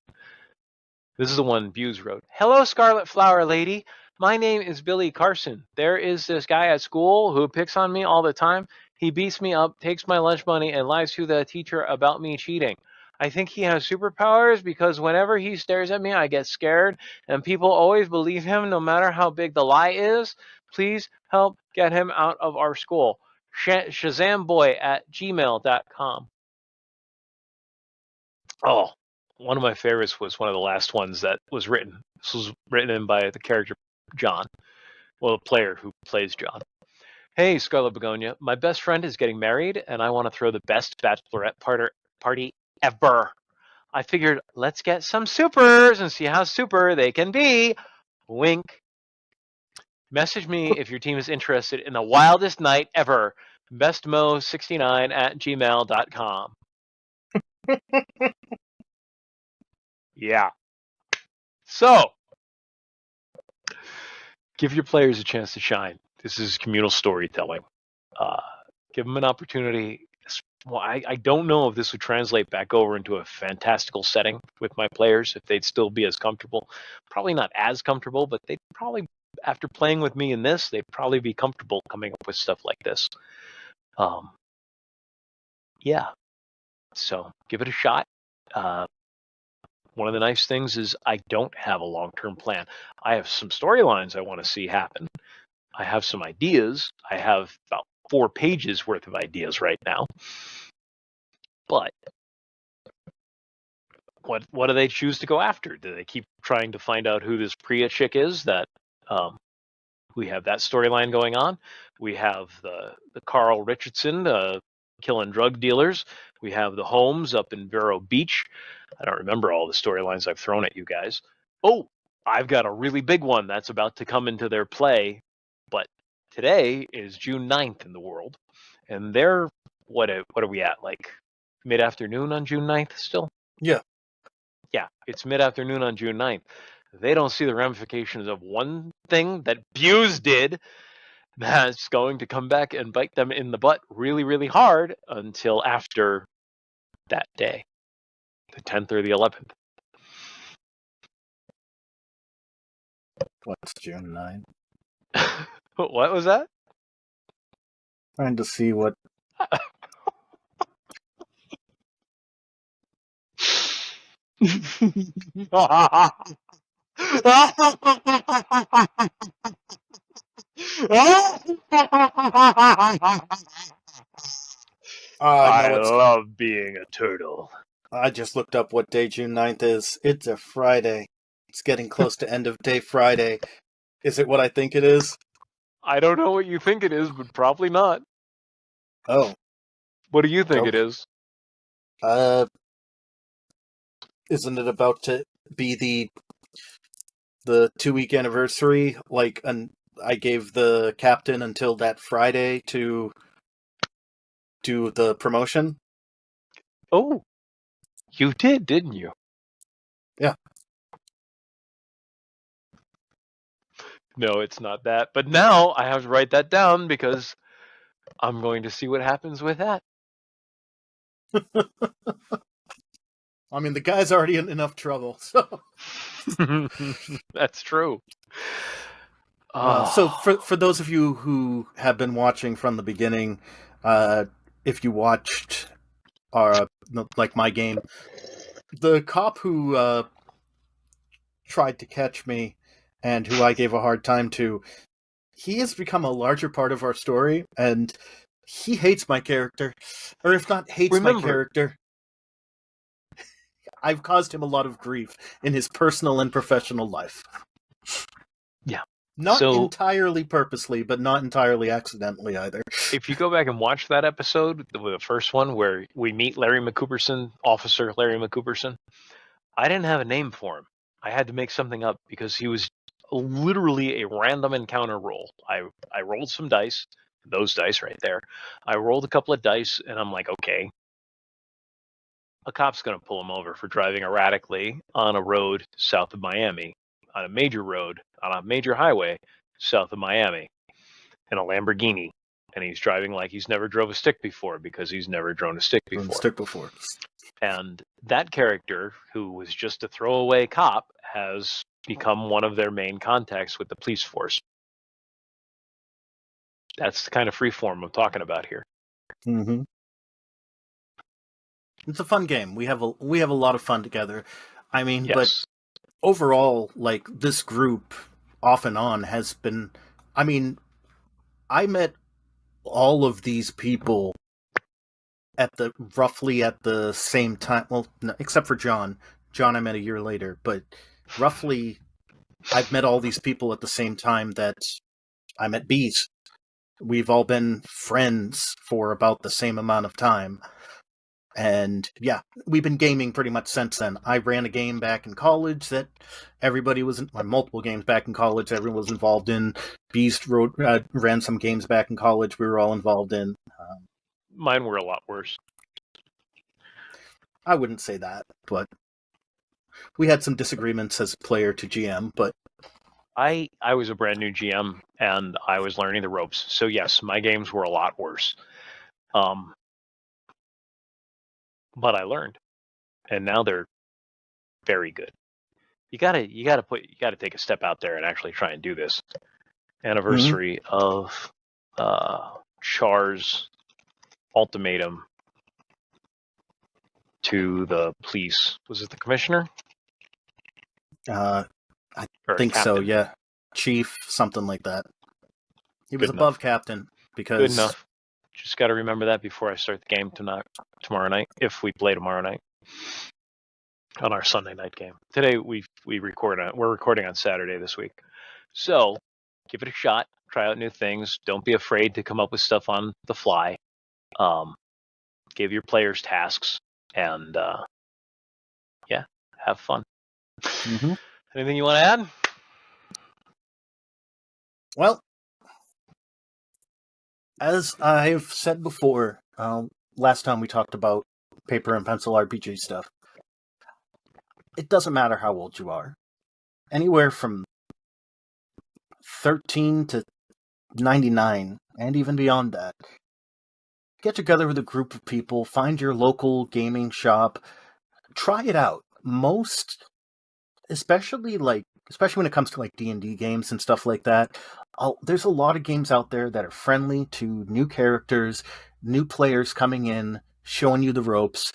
This is the one Views wrote. Hello, Scarlet Flower Lady. My name is Billy Carson. There is this guy at school who picks on me all the time. He beats me up, takes my lunch money, and lies to the teacher about me cheating. I think he has superpowers because whenever he stares at me, I get scared, and people always believe him no matter how big the lie is. Please help get him out of our school. Shazamboy@gmail.com. Oh, one of my favorites was one of the last ones that was written. This was written in by the character John. Well, the player who plays John. Hey, Scarlet Begonia. My best friend is getting married, and I want to throw the best bachelorette party ever. I figured, let's get some supers and see how super they can be. Wink. Message me if your team is interested in the wildest night ever. bestmo69@gmail.com. Yeah. So, give your players a chance to shine. This is communal storytelling. Give them an opportunity. Well, I don't know if this would translate back over into a fantastical setting with my players, if they'd still be as comfortable. Probably not as comfortable, but they'd probably, after playing with me in this, they'd probably be comfortable coming up with stuff like this. Yeah. So give it a shot. One of the nice things is I don't have a long-term plan. I have some storylines I want to see happen. I have some ideas. I have about 4 pages worth of ideas right now. But what do they choose to go after? Do they keep trying to find out who this Priya chick is? That we have that storyline going on. We have the Carl Richardson killing drug dealers. We have the Holmes up in Vero Beach. I don't remember all the storylines I've thrown at you guys. Oh, I've got a really big one that's about to come into their play, but today is June 9th in the world, and they're what are we at, like mid-afternoon on June 9th still? Yeah. Yeah, it's mid-afternoon on June 9th. They don't see the ramifications of one thing that Buse did that's going to come back and bite them in the butt really, really hard until after that day, the 10th or the 11th. What's June 9th? What was that? Trying to see what. I No, it's. love being a turtle. I just looked up what day June 9th is. It's a Friday. It's getting close to end of day Friday. Is it what I think it is? I don't know what you think it is, but probably not. Oh. What do you think Nope. it is? Isn't it about to be the 2-week anniversary? Like, I gave the captain until that Friday to do the promotion. Oh, you did, didn't you? Yeah. No, it's not that. But now I have to write that down because I'm going to see what happens with that. I mean, the guy's already in enough trouble, so. That's true. So for those of you who have been watching from the beginning, if you watched like my game, the cop who tried to catch me and who I gave a hard time to, he has become a larger part of our story, and he hates my character, or if not hates my character, I've caused him a lot of grief in his personal and professional life. Yeah. Not entirely purposely, but not entirely accidentally either. If you go back and watch that episode, the first one where we meet Larry McCooperson, Officer Larry McCooperson, I didn't have a name for him. I had to make something up because he was literally a random encounter roll. I rolled some dice, those dice right there. I rolled a couple of dice, and I'm like, okay, a cop's going to pull him over for driving erratically on a road south of Miami, on a major road, on a major highway south of Miami, in a Lamborghini. And he's driving like he's never drove a stick before because he's never drove a stick before. And that character, who was just a throwaway cop, has become one of their main contacts with the police force. That's the kind of freeform I'm talking about here. Mm-hmm. It's a fun game. We have a lot of fun together. I mean, yes. But overall, like, this group off and on has been. I mean, I met all of these people roughly at the same time. Well, no, except for John. John I met a year later, but roughly I've met all these people at the same time that I met Bees. We've all been friends for about the same amount of time. And yeah, we've been gaming pretty much since then. I ran a game back in college that everybody was in, multiple games back in college everyone was involved in. Beast ran some games back in college we were all involved in. Mine were a lot worse. I wouldn't say that, but we had some disagreements as player to GM, but I was a brand new GM and I was learning the ropes. So yes, my games were a lot worse. But I learned, and now they're very good. You gotta take a step out there and actually try and do this. Anniversary of Char's ultimatum to the police. Was it the commissioner? I think so, yeah. Chief, something like that. He was above captain because... Good enough. Just got to remember that before I start the game tomorrow night, if we play tomorrow night on our Sunday night game. Today we're recording on Saturday this week. So give it a shot. Try out new things. Don't be afraid to come up with stuff on the fly. Give your players tasks and have fun. Mm-hmm. Anything you want to add? Well, as I've said before, last time we talked about paper and pencil RPG stuff, it doesn't matter how old you are. Anywhere from 13 to 99, and even beyond that. Get together with a group of people, find your local gaming shop, try it out. Especially when it comes to like D&D games and stuff like that, there's a lot of games out there that are friendly to new characters, new players coming in, showing you the ropes.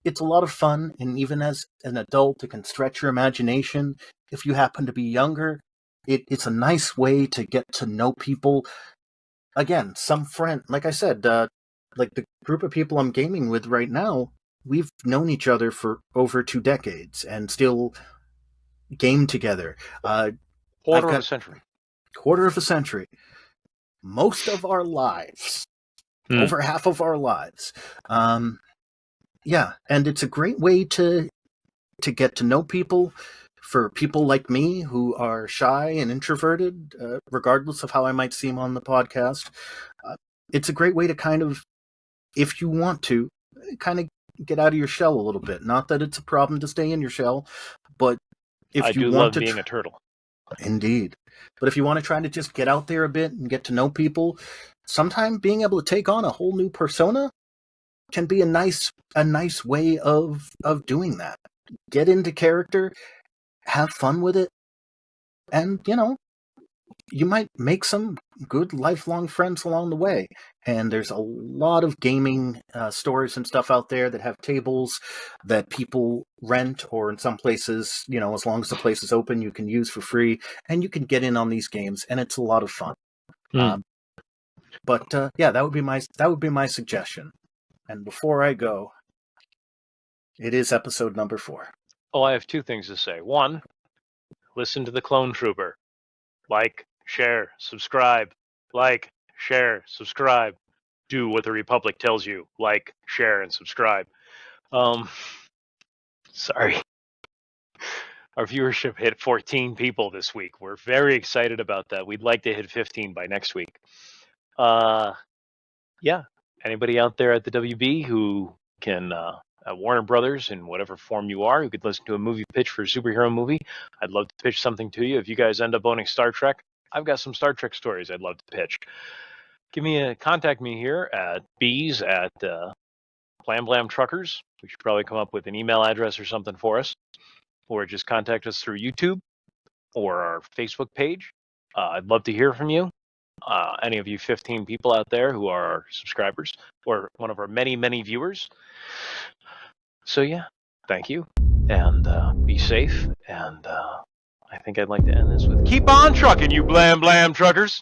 It's a lot of fun, and even as an adult, it can stretch your imagination. If you happen to be younger, it's a nice way to get to know people. Again, some friend, like I said, like the group of people I'm gaming with right now, we've known each other for over 2 decades and still game together. Quarter of a century. Quarter of a century. Most of our lives. Over half of our lives. Yeah, and it's a great way to get to know people. For people like me who are shy and introverted, regardless of how I might seem on the podcast, it's a great way to kind of, if you want to, kind of get out of your shell a little bit. Not that it's a problem to stay in your shell, but if I you do want love to being a turtle. Indeed. But if you want to try to just get out there a bit and get to know people, sometimes being able to take on a whole new persona can be a nice way of doing that. Get into character, have fun with it, and, you might make some good lifelong friends along the way. And there's a lot of gaming stores and stuff out there that have tables that people rent, or in some places, as long as the place is open, you can use for free, and you can get in on these games, and it's a lot of fun. But yeah, that would be my suggestion. And before I go, it is episode number 4. Oh, I have 2 things to say. 1, listen to the Clone Trooper. Like, share, subscribe. Like, share, subscribe. Do what the Republic tells you. Like, share, and subscribe. Sorry. Our viewership hit 14 people this week. We're very excited about that. We'd like to hit 15 by next week. Yeah. Anybody out there at the WB who can, at Warner Brothers, in whatever form you are, who could listen to a movie pitch for a superhero movie, I'd love to pitch something to you. If you guys end up owning Star Trek, I've got some Star Trek stories I'd love to pitch. Contact me here at bees at Blam Blam Truckers. We should probably come up with an email address or something for us. Or just contact us through YouTube or our Facebook page. I'd love to hear from you. Any of you 15 people out there who are our subscribers or one of our many, many viewers. So yeah, thank you. And be safe. And I think I'd like to end this with keep on trucking, you Blam Blam Truckers.